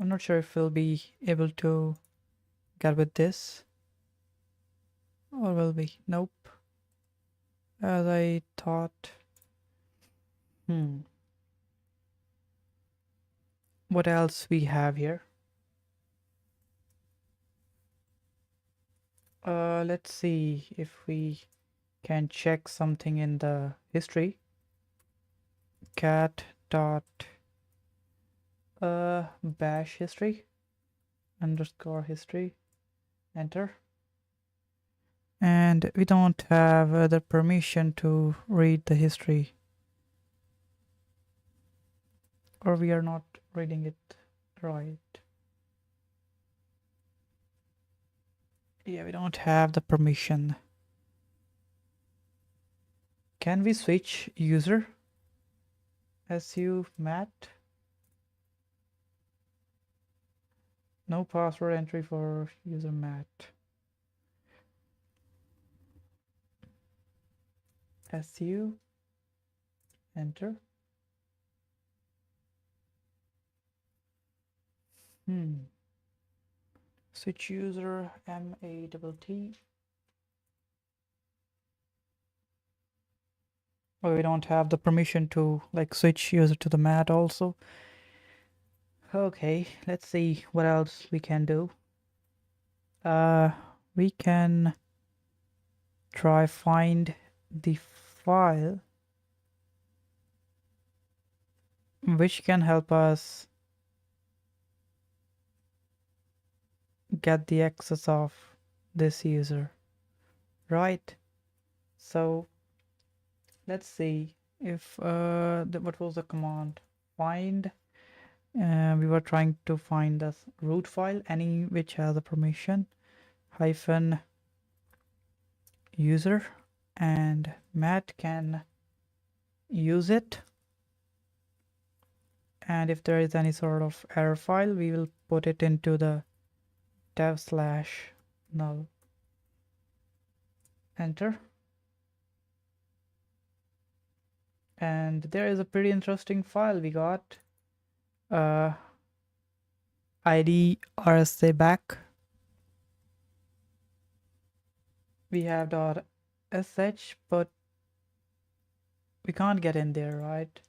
I'm not sure if we'll be able to get with this, or will we? Nope. As I thought. What else we have here? Let's see if we can check something in the history. Cat dot bash history underscore history. Enter. And we don't have the permission to read the history, or we are not reading it right. Yeah, we don't have the permission. Can we switch user? Su mat. No password entry for user mat. Su. Enter. Switch user MATT. Oh, we don't have the permission to like switch user to the mat also. Okay, let's see what else we can do. We can try find the file which can help us get the access of this user, right? So let's see if what was the command? Find We were trying to find the root file, any which has a permission hyphen user, and Matt can use it. And if there is any sort of error file, we will put it into the dev/null. Enter. And there is a pretty interesting file we got. ID RSA back. We have .sh, but we can't get in there, right?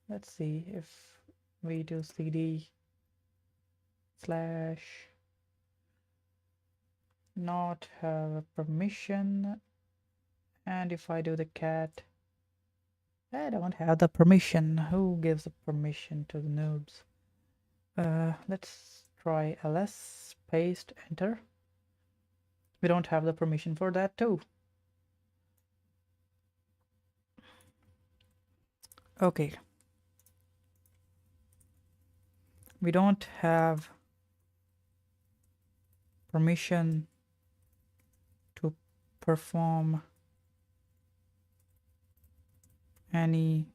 Let's see if we do cd slash not have a permission, and if I do the cat, I don't have the permission. Who gives the permission to the noobs? Let's try ls, paste, enter. We don't have the permission for that too. Okay. We don't have permission to perform any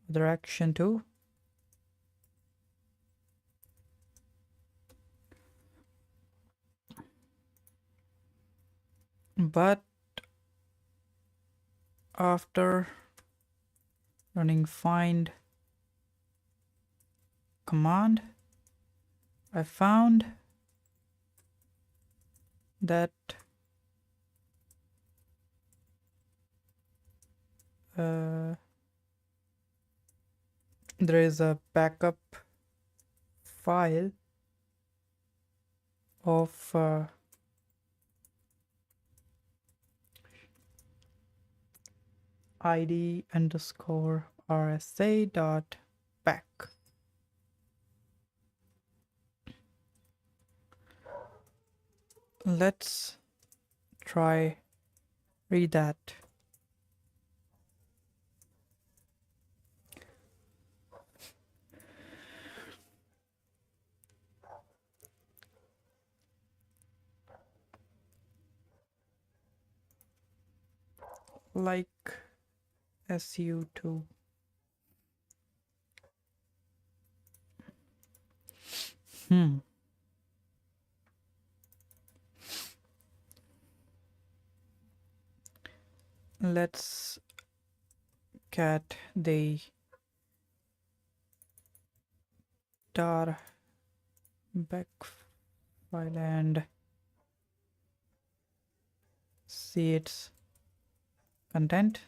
other action too. But after running find command, I found that there is a backup file of id underscore rsa dot back. Let's try read that. Like su2. Let's cat the tar back file and see its content.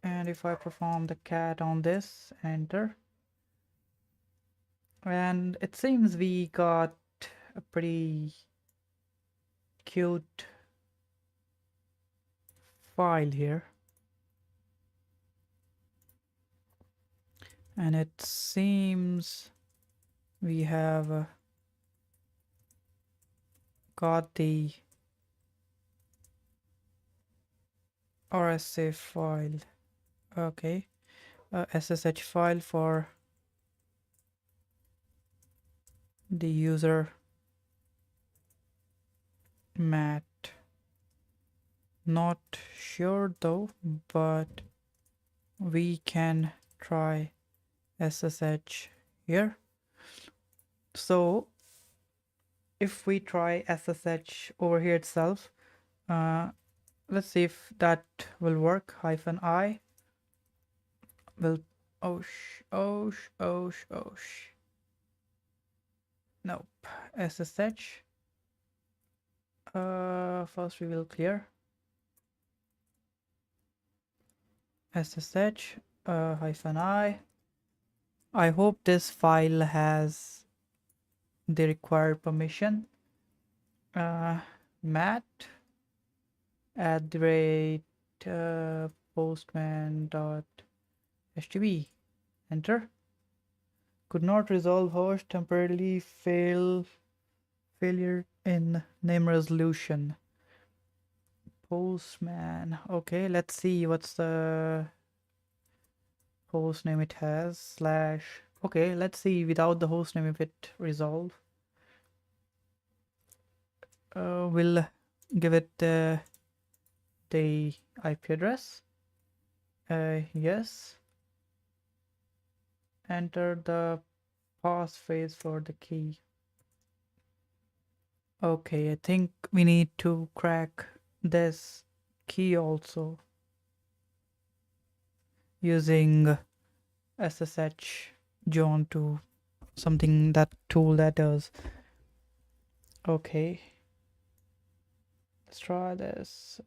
And if I perform the cat on this, enter, and it seems we got a pretty cute file here, and it seems we have got the RSA file. Okay, SSH file for the user Matt. Not sure though, but we can try SSH here. So if we try SSH over here itself, let's see if that will work. -I will nope. SSH. First we will clear SSH -I. I hope this file has the required permission. Matt @postman.htb. Enter. Could not resolve host, temporarily failure in name resolution. Postman. Okay, let's see what's the host name it has. Slash. Okay, let's see without the host name if it resolve. We'll give it the IP address. Yes. Enter the passphrase for the key. Okay, I think we need to crack this key also using SSH John to something, that tool that does. Okay, let's try this.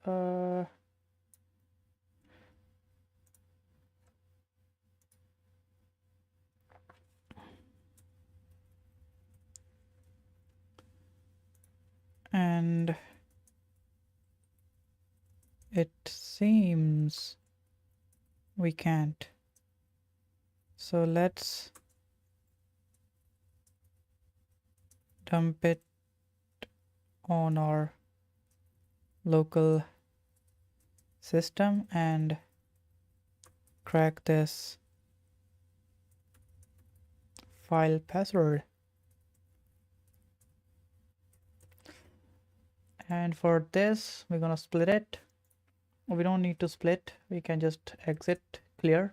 And it seems we can't. So let's dump it on our local system and crack this file password. And for this, we're gonna split it. We don't need to split, we can just exit clear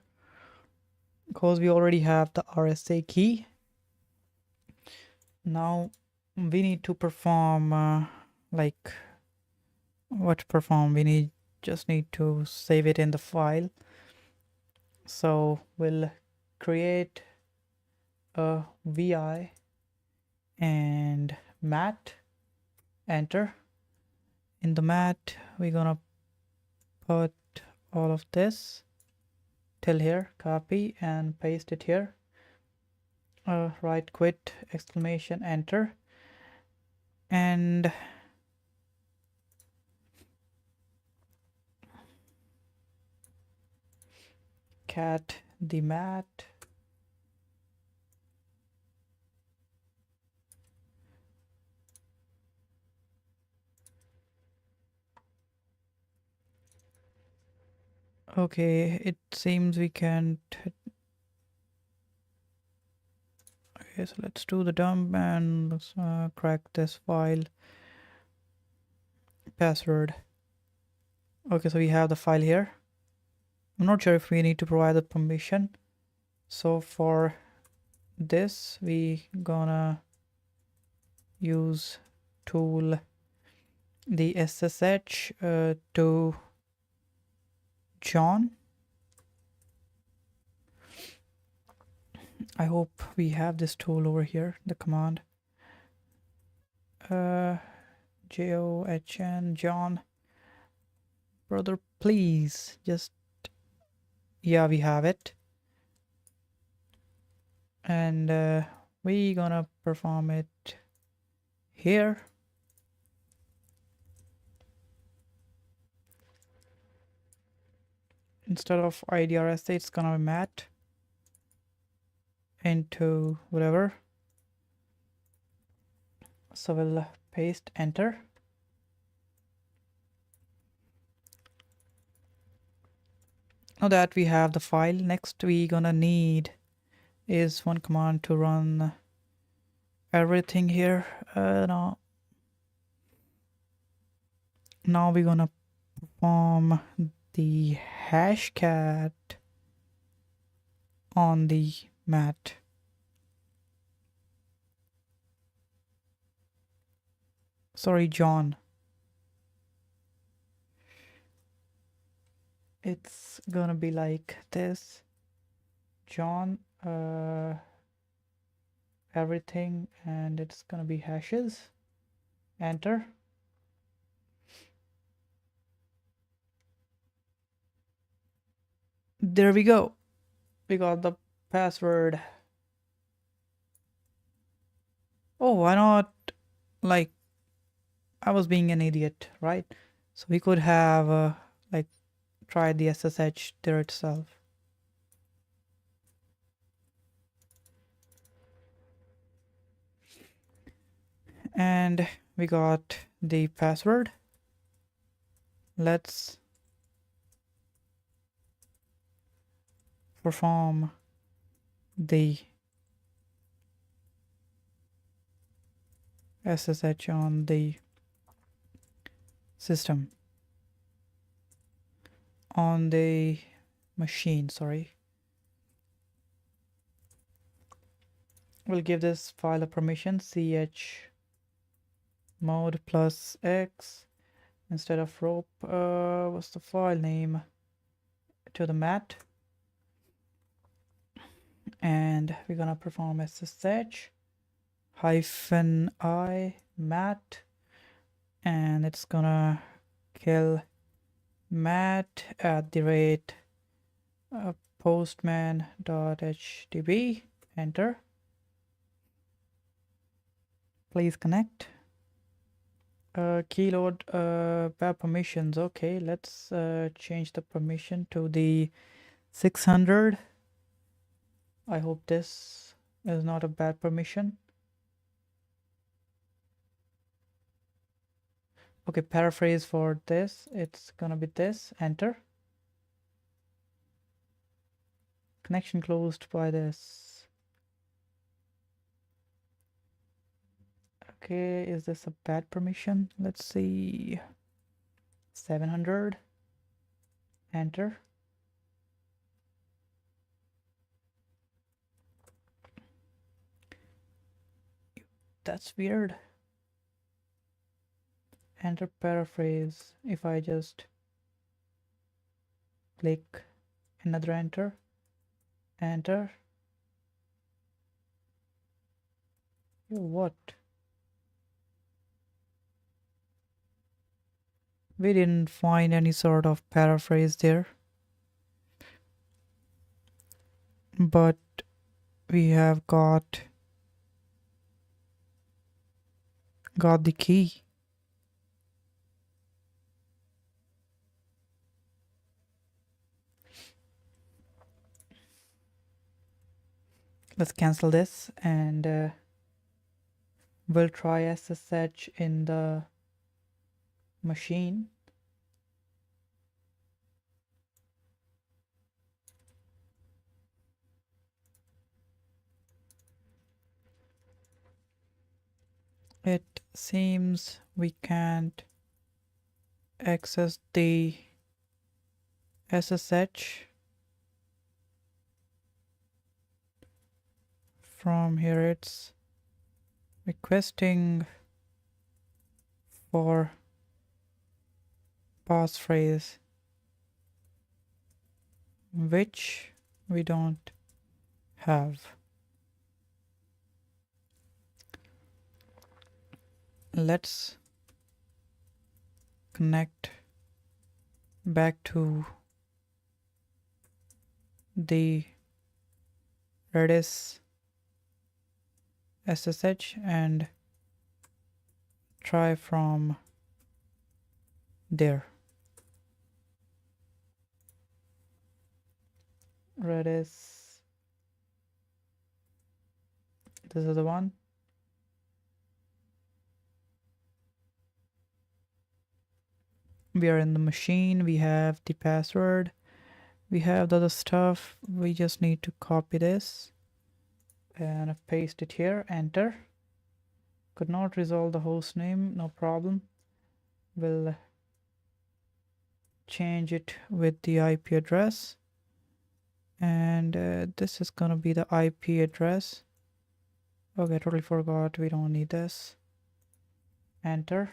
because we already have the RSA key. Now we need to perform like what perform, we just need to save it in the file. So we'll create a vi and mat, enter. In the mat we're gonna put all of this till here, copy and paste it here. Right quit, exclamation, enter. And cat the mat. Okay, it seems we can't. Okay, so let's do the dump and let's crack this file password. Okay, so we have the file here. I'm not sure if we need to provide the permission. So for this we gonna use tool the SSH to John. I hope we have this tool over here, the command JOHN John. Brother, please just, yeah, we have it. And we gonna perform it here. Instead of IDRSA, it's gonna be mat into whatever. So we'll paste, enter. Now that we have the file, next we gonna need is one command to run everything here. Now we're gonna perform the hashcat on the mat. Sorry, John. It's gonna be like this. John, everything, and it's gonna be hashes. Enter. There we go. We got the password. Oh, why not? Like, I was being an idiot, right? So we could have like tried the SSH there itself. And we got the password. Let's perform the SSH on the system, on the machine, sorry. We'll give this file a permission, ch mode plus x instead of rope. What's the file name? To the mat. And we're gonna perform SSH -i mat, and it's gonna kill mat at the rate postman.htb. Enter. Please connect. Keyload web permissions. Okay, let's change the permission to the 600. I hope this is not a bad permission. Okay, paraphrase for this, it's gonna be this. Enter. Connection closed by this. Okay, is this a bad permission? Let's see. 700. Enter. That's weird. Enter paraphrase. If I just click another enter. Enter. Yo, what? We didn't find any sort of paraphrase there. But we have got the key. Let's cancel this and we'll try SSH in the machine. It seems we can't access the SSH from here. It's requesting for passphrase, which we don't have. Let's connect back to the Redis SSH and try from there. Redis, this is the one. We are in the machine, we have the password, we have the other stuff. We just need to copy this and paste it here. Enter. Could not resolve the host name, no problem. We'll change it with the IP address, and this is gonna be the IP address. Okay, I totally forgot, we don't need this. Enter.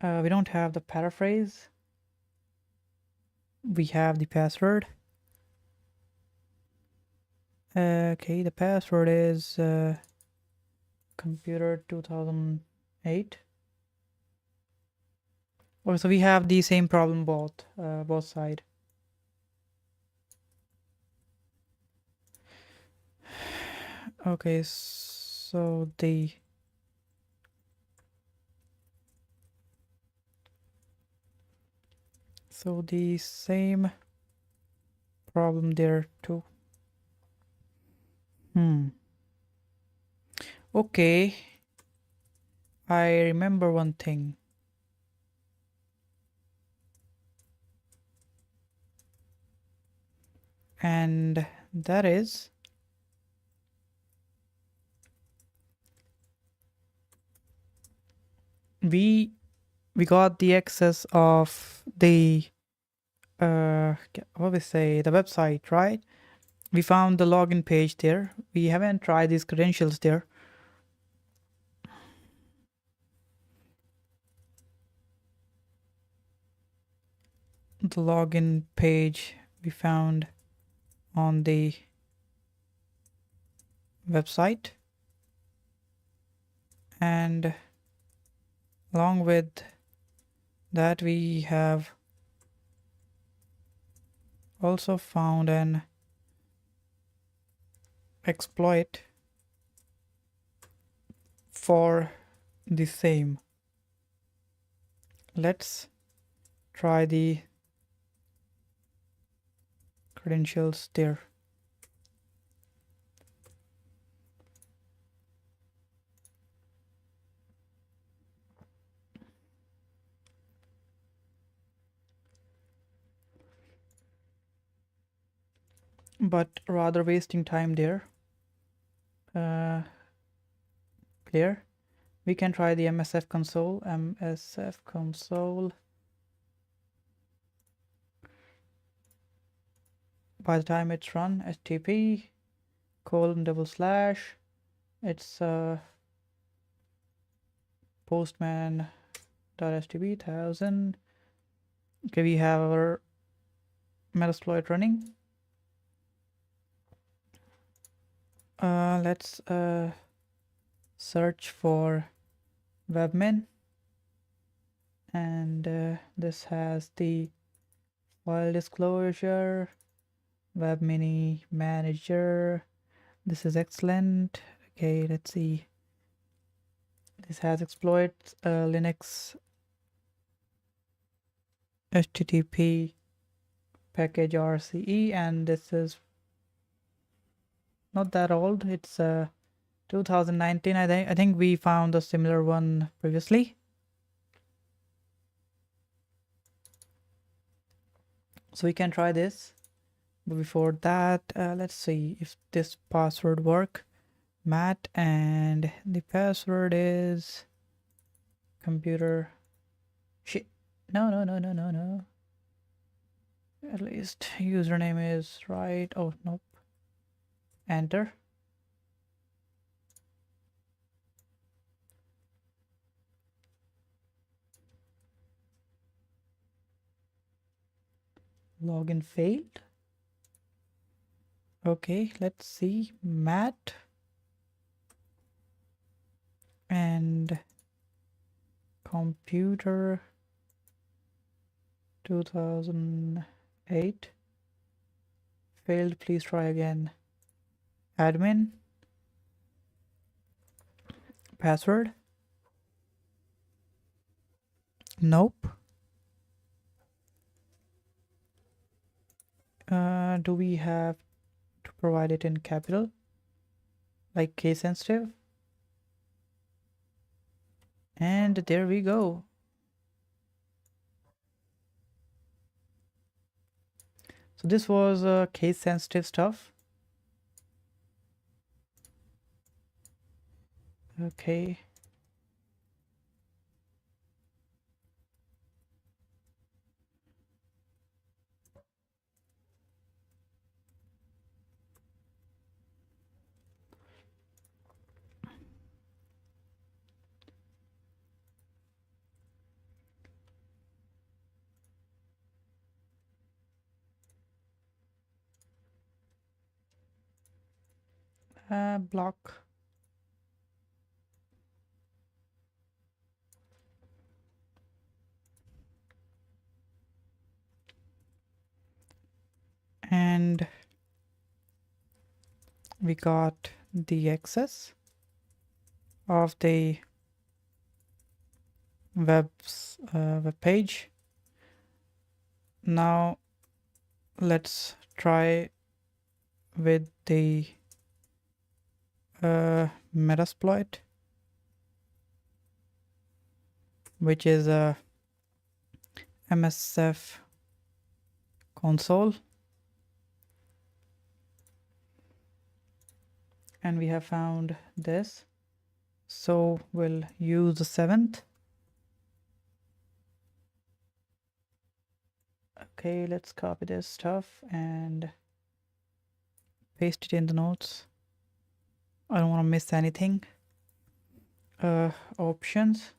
We don't have the paraphrase. We have the password. Okay, the password is computer 2008. Oh, so we have the same problem both side. Okay, so the same problem there too. Okay, I remember one thing. and that is we got the access of the what we say, the website, right? We found the login page there. We haven't tried these credentials there. The login page we found on the website, and along with that we have also found an exploit for the same. Let's try the credentials there. But rather wasting time there. Clear. We can try the MSF console. By the time it's run, http :/ it's postman.htp 1000. Okay, we have our Metasploit running. Let's search for webmin, and this has the file disclosure, webmini manager. This is excellent. Okay, let's see. This has exploits Linux http package RCE, and this is not that old. It's 2019. I think we found a similar one previously. So we can try this. But before that, let's see if this password work. Matt, and the password is computer shit. No. At least username is right. Oh, nope. Enter. Login failed. Okay, let's see. Matt and computer 2008 failed. Please try again. Admin. Password. Nope. Do we have to provide it in capital, like case sensitive? And there we go. So this was case sensitive stuff. Okay. Block. And we got the access of the web page. Now let's try with the Metasploit, which is a MSF console. and we have found this, so we'll use the 7th. Okay, let's copy this stuff and paste it in the notes. I don't want to miss anything. Options.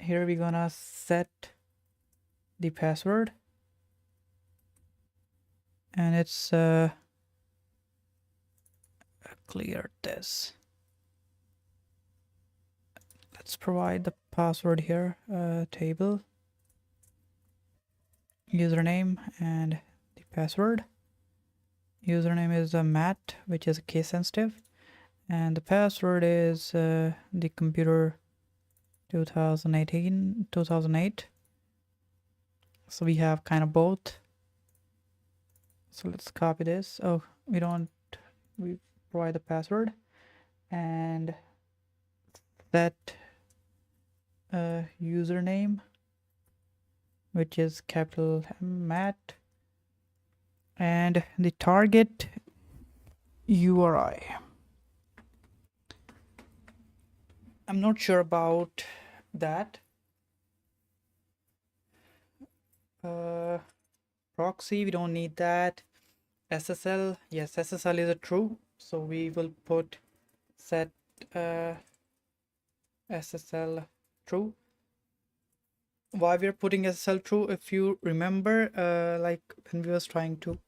Here we're gonna set the password, and it's clear this. Let's provide the password here. Table, username, and the password. Username is Matt, which is case sensitive, and the password is the computer 2008. So we have kind of both. So let's copy this. Oh, we provide the password and that username, which is capital Matt, and the target URI. I'm not sure about that. Proxy, we don't need that. SSL, yes, SSL is a true, so we will put set SSL true. Why we're putting SSL true? If you remember, like when we was trying to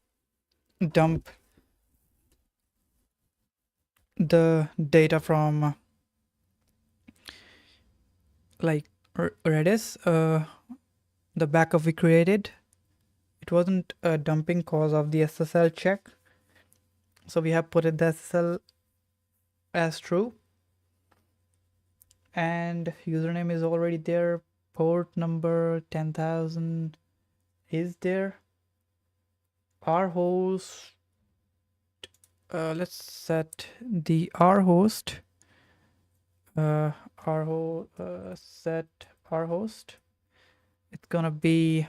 dump the data from like Redis, the backup we created, it wasn't dumping cause of the SSL check, so we have put it the SSL as true, and username is already there. Port number 10,000 is there. Our host, let's set the our host. Set our host. It's gonna be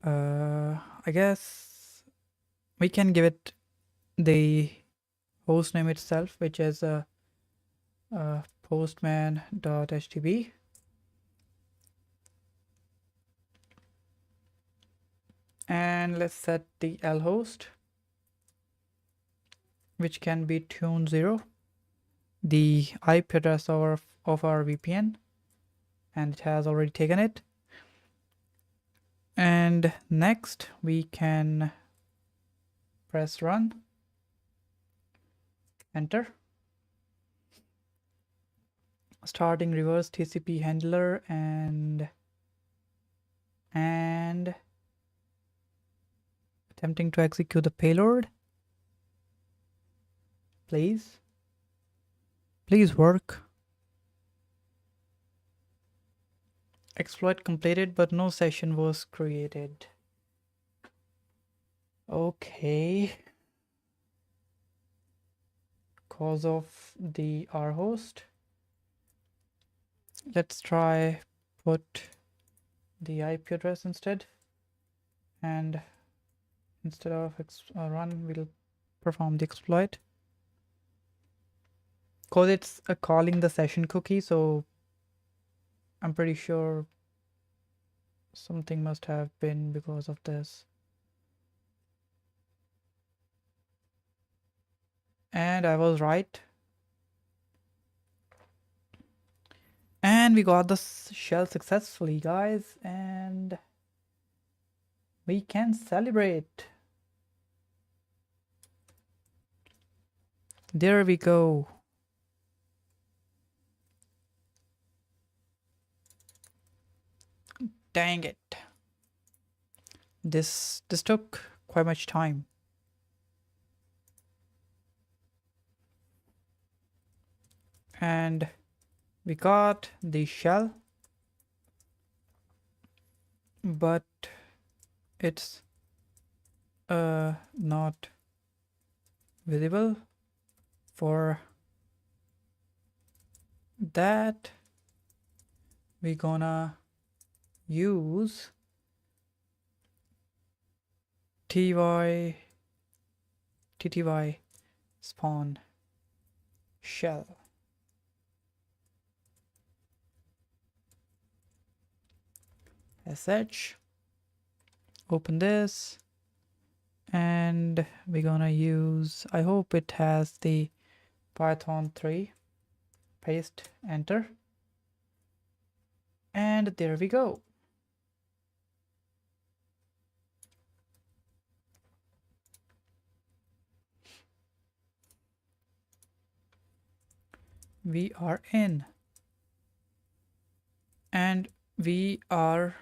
I guess we can give it the host name itself, which is postman.htb. And let's set the lhost, which can be tune0, the IP address of our VPN, and it has already taken it. And next we can press run, enter. Starting reverse TCP handler and attempting to execute the payload. Please work. Exploit completed, but no session was created. Okay. Cause of the R host. Let's try put the IP address instead, and instead of run, we'll perform the exploit. Cause it's calling the session cookie, so I'm pretty sure something must have been because of this. And I was right. And we got the shell successfully, guys, and we can celebrate. There we go. Dang it. This took quite much time. And we got the shell, but it's not visible. For that, we're gonna use tty spawn shell. sh, open this, and we're gonna use, I hope it has the Python 3, paste, enter, and there we go. We are in, and we are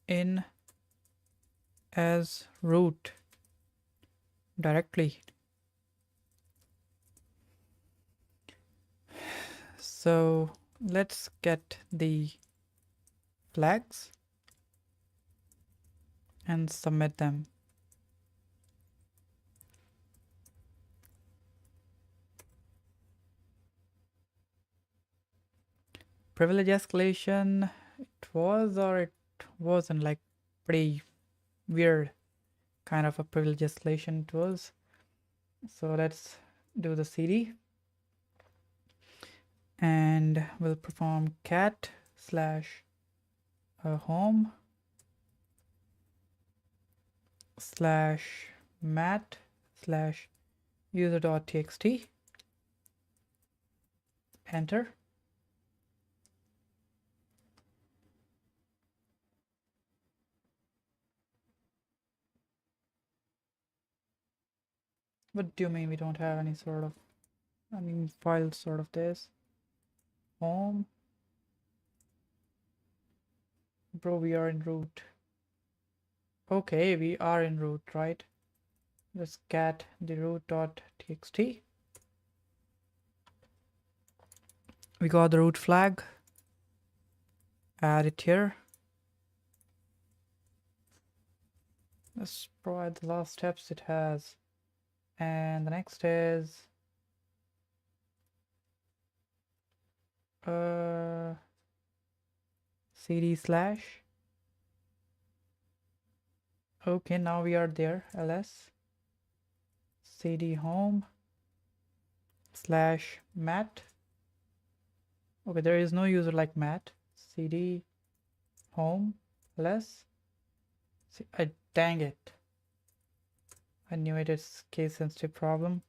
in as root directly. So let's get the flags and submit them. Privilege escalation, it was or it wasn't, like pretty weird kind of a privilege escalation it was. So let's do the cd, and we'll perform cat slash home slash mat slash user.txt, enter. What do you mean we don't have any sort of, I mean, file sort of this? Home. Bro, we are in root. Okay, we are in root, right? Let's cat the root.txt. We got the root flag. Add it here. Let's provide the last steps it has. And the next is cd slash. Okay, now we are there. ls cd home slash mat. Okay, there is no user like mat. cd home ls. Dang it, I knew it is case sensitive problem.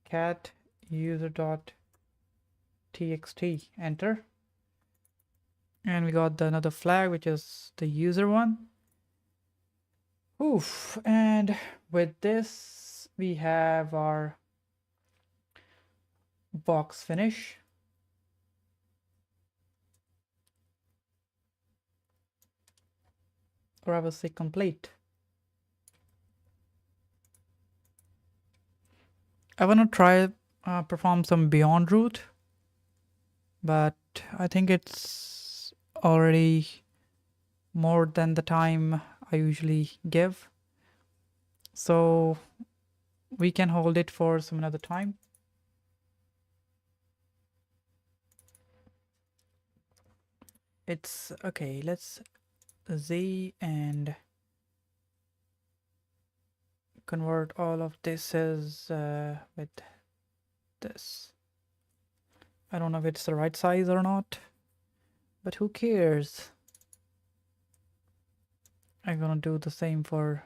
Cat user.txt, enter, and we got another flag which is the user one. Oof. And with this we have our box finish. Or I will say complete. I want to try perform some beyond root, but I think it's already more than the time I usually give, so we can hold it for some another time. It's okay. Let's z and convert all of this as with this. I don't know if it's the right size or not, but who cares? I'm gonna do the same for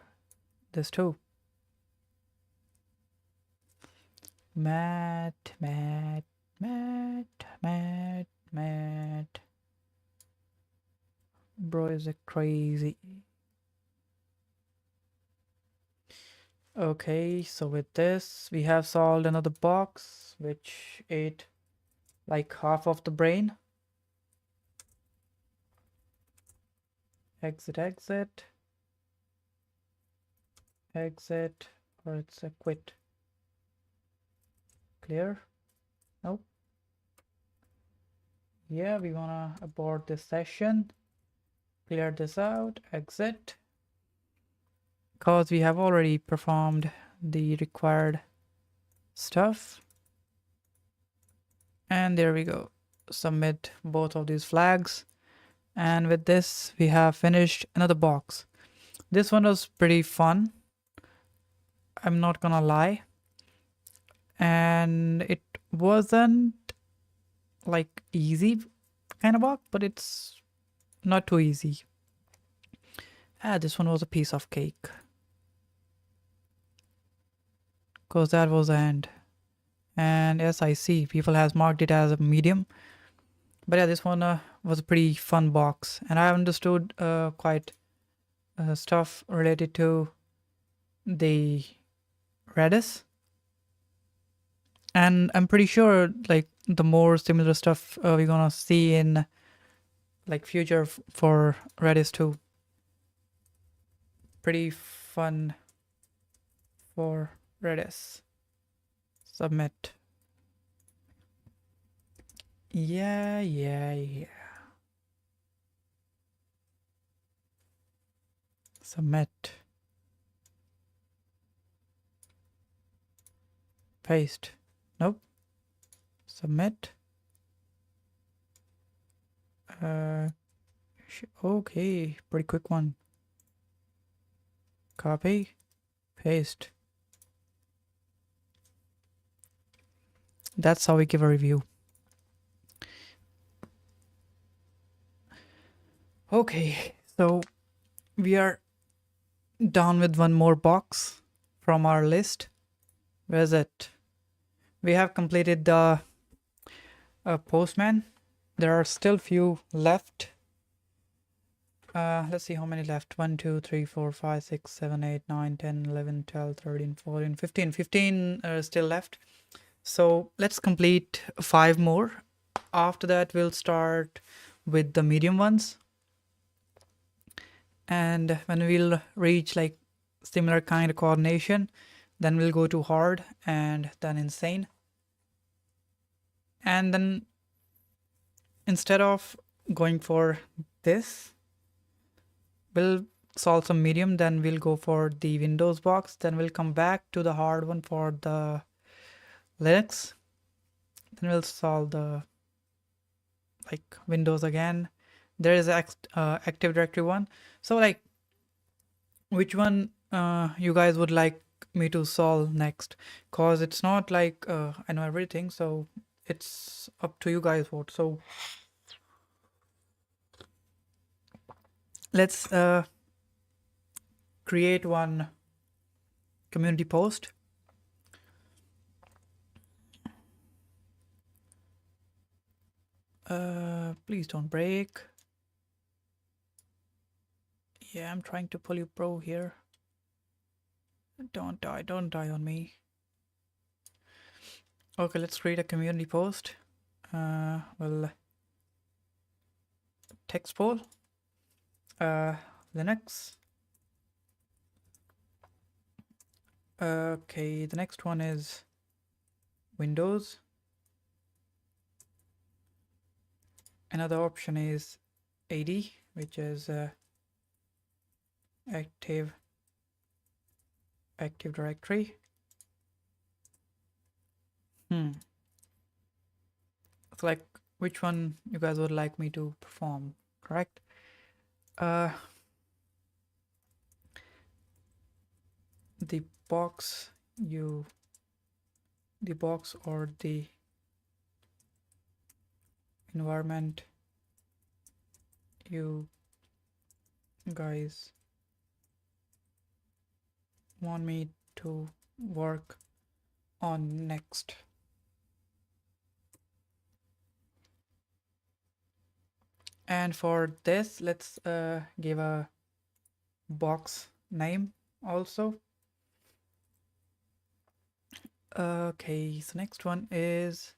this too. Mat. Bro, is it crazy? Okay, so with this we have solved another box which ate like half of the brain. Exit, or it's a quit. Clear? Nope. Yeah, we wanna abort this session, clear this out, exit, because we have already performed the required stuff. And there we go. Submit both of these flags. And with this, we have finished another box. This one was pretty fun, I'm not gonna lie, and it wasn't like easy kind of bug, but it's not too easy. This one was a piece of cake, because that was the end. And yes, I see people has marked it as a medium, but yeah, this one was a pretty fun box, and I understood quite stuff related to the Redis, and I'm pretty sure like the more similar stuff we're gonna see in like future for Redis too. Pretty fun for Redis. Submit. Yeah. Submit. Paste. Nope. Submit. Okay, pretty quick one. Copy. Paste. That's how we give a review. Okay, so we are down with one more box from our list. Where's it? We have completed the Postman. There are still few left. Let's see how many left. 1, 2, 3, 4, 5, 6, 7, 8, 9, 10, 11, 12, 13, 14, 15. 15 are still left. So let's complete 5 more. After that, we'll start with the medium ones. And when we'll reach like similar kind of coordination, then we'll go to hard and then insane. And then instead of going for this, we'll solve some medium, then we'll go for the Windows box, then we'll come back to the hard one for the Linux, then we'll solve the like Windows again. There is Active Directory one. So like which one you guys would like me to solve next, cause it's not like I know everything, so it's up to you guys vote. So let's create one community post. Please don't break. Yeah, I'm trying to pull you pro here. Don't die on me. Okay, let's create a community post. Well, text poll, Linux. Okay, the next one is Windows. Another option is AD, which is Active Directory. It's like which one you guys would like me to perform, correct? The box or the environment you guys want me to work on next. And for this, let's give a box name also. Okay, so next one is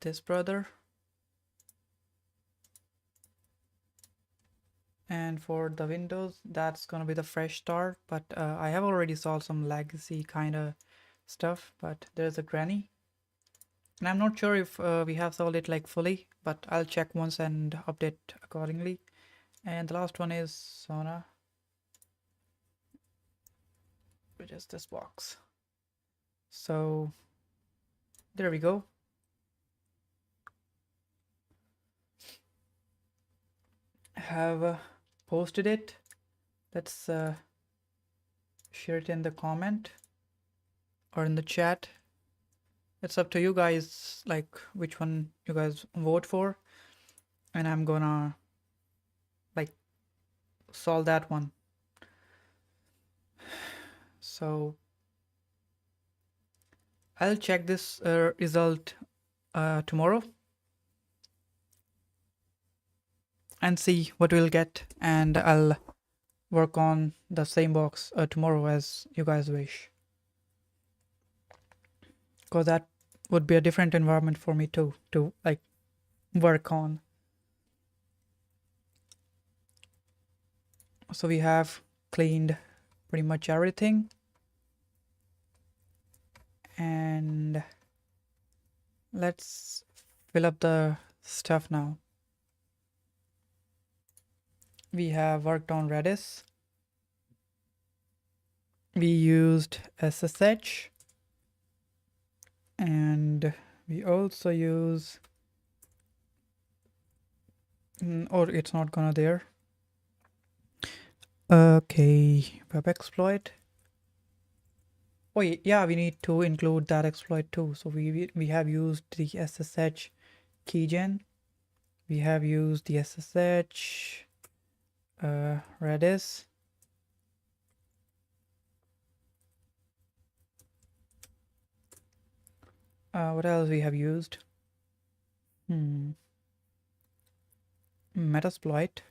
this brother. And for the Windows, that's gonna be the fresh start, but I have already solved some legacy kind of stuff, but there's a granny. And I'm not sure if we have solved it like fully, but I'll check once and update accordingly. And the last one is Sona, which is this box. So there we go. Have posted it. Let's share it in the comment or in the chat. It's up to you guys, like which one you guys vote for, and I'm gonna like solve that one. So I'll check this result tomorrow and see what we'll get, and I'll work on the same box tomorrow as you guys wish, because that would be a different environment for me too to like work on. So we have cleaned pretty much everything, and let's fill up the stuff now. We have worked on Redis. We used SSH, and we also use or it's not gonna there. Okay, web exploit. Oh yeah, we need to include that exploit too. So we have used the SSH keygen. We have used the SSH Redis. What else we have used? Metasploit,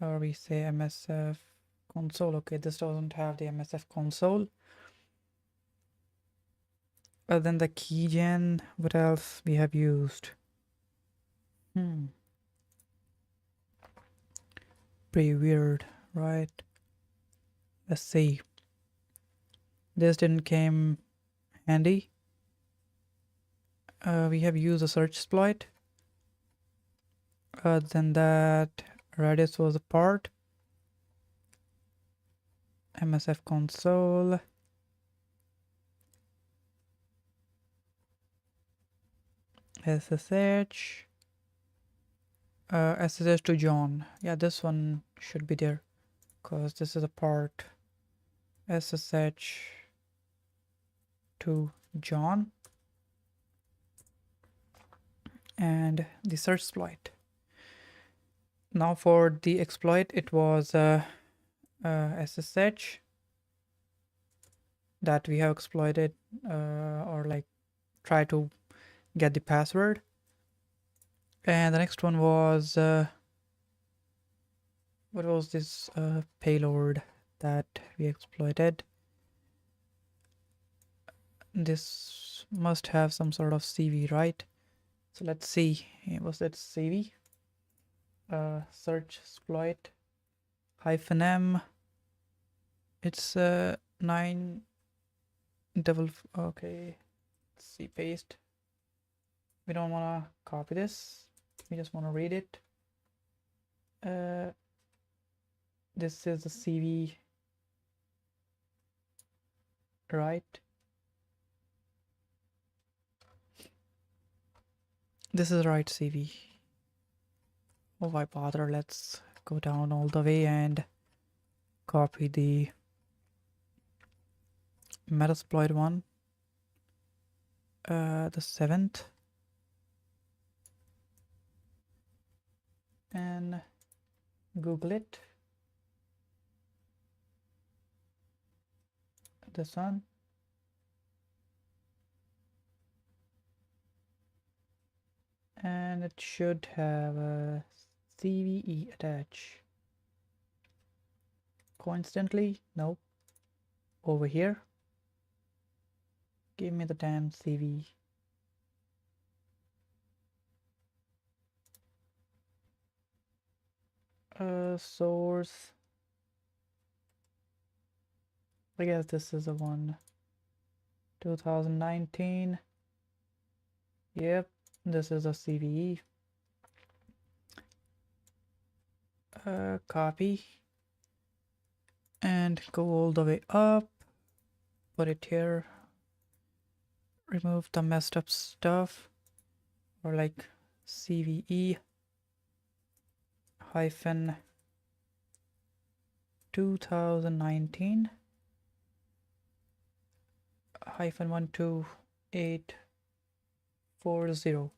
or we say MSF console. Okay, this doesn't have the MSF console. Other than the keygen, what else we have used? Pretty weird, right? Let's see. This didn't came handy. We have used a search exploit. Other than that, Redis was a part. MSF console. SSH. SSH to John. Yeah, this one should be there because this is a part. SSH to John. And the search exploit. Now for the exploit, it was SSH that we have exploited, or like try to get the password. And the next one was what was this payload that we exploited? This must have some sort of CV, right? So let's see. Was that CV? Search exploit -m. It's 9 double. Okay, let's see, paste. We don't want to copy this, we just want to read it. This is the CV, right? This is right CV. Oh, why bother? Let's go down all the way and copy the Metasploit one, the 7th, and Google it. This one. And it should have a CVE attach. Coincidentally, no. Over here. Give me the damn CV. Source. I guess this is the one. 2019. Yep, this is a CVE. Copy. And go all the way up. Put it here. Remove the messed up stuff. Or like CVE. hyphen 2019 hyphen 12840.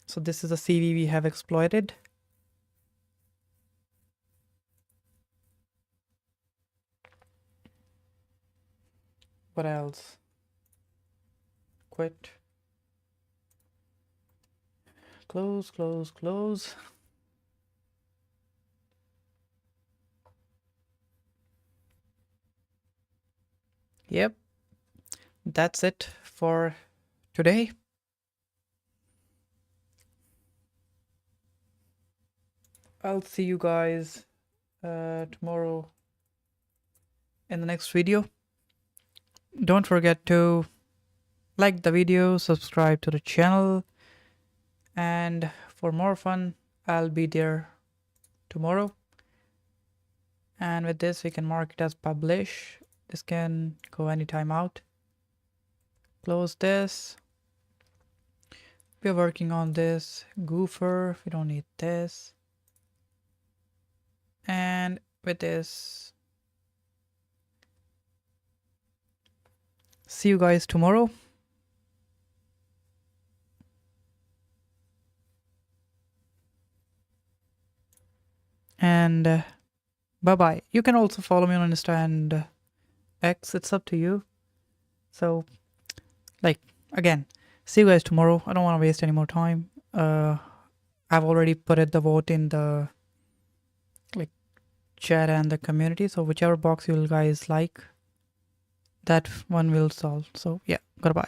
So this is the CV we have exploited. What else? Quit. Close, close, close. Yep. That's it for today. I'll see you guys tomorrow in the next video. Don't forget to like the video, subscribe to the channel, and for more fun, I'll be there tomorrow. And with this, we can mark it as publish. This can go anytime out. Close this. We're working on this goofer. We don't need this. And with this, see you guys tomorrow. And bye-bye. You can also follow me on Insta and X. It's up to you. So, like, again, see you guys tomorrow. I don't want to waste any more time. I've already put the vote in the chat and the community. So whichever box you guys like, that one will solve. So yeah, goodbye.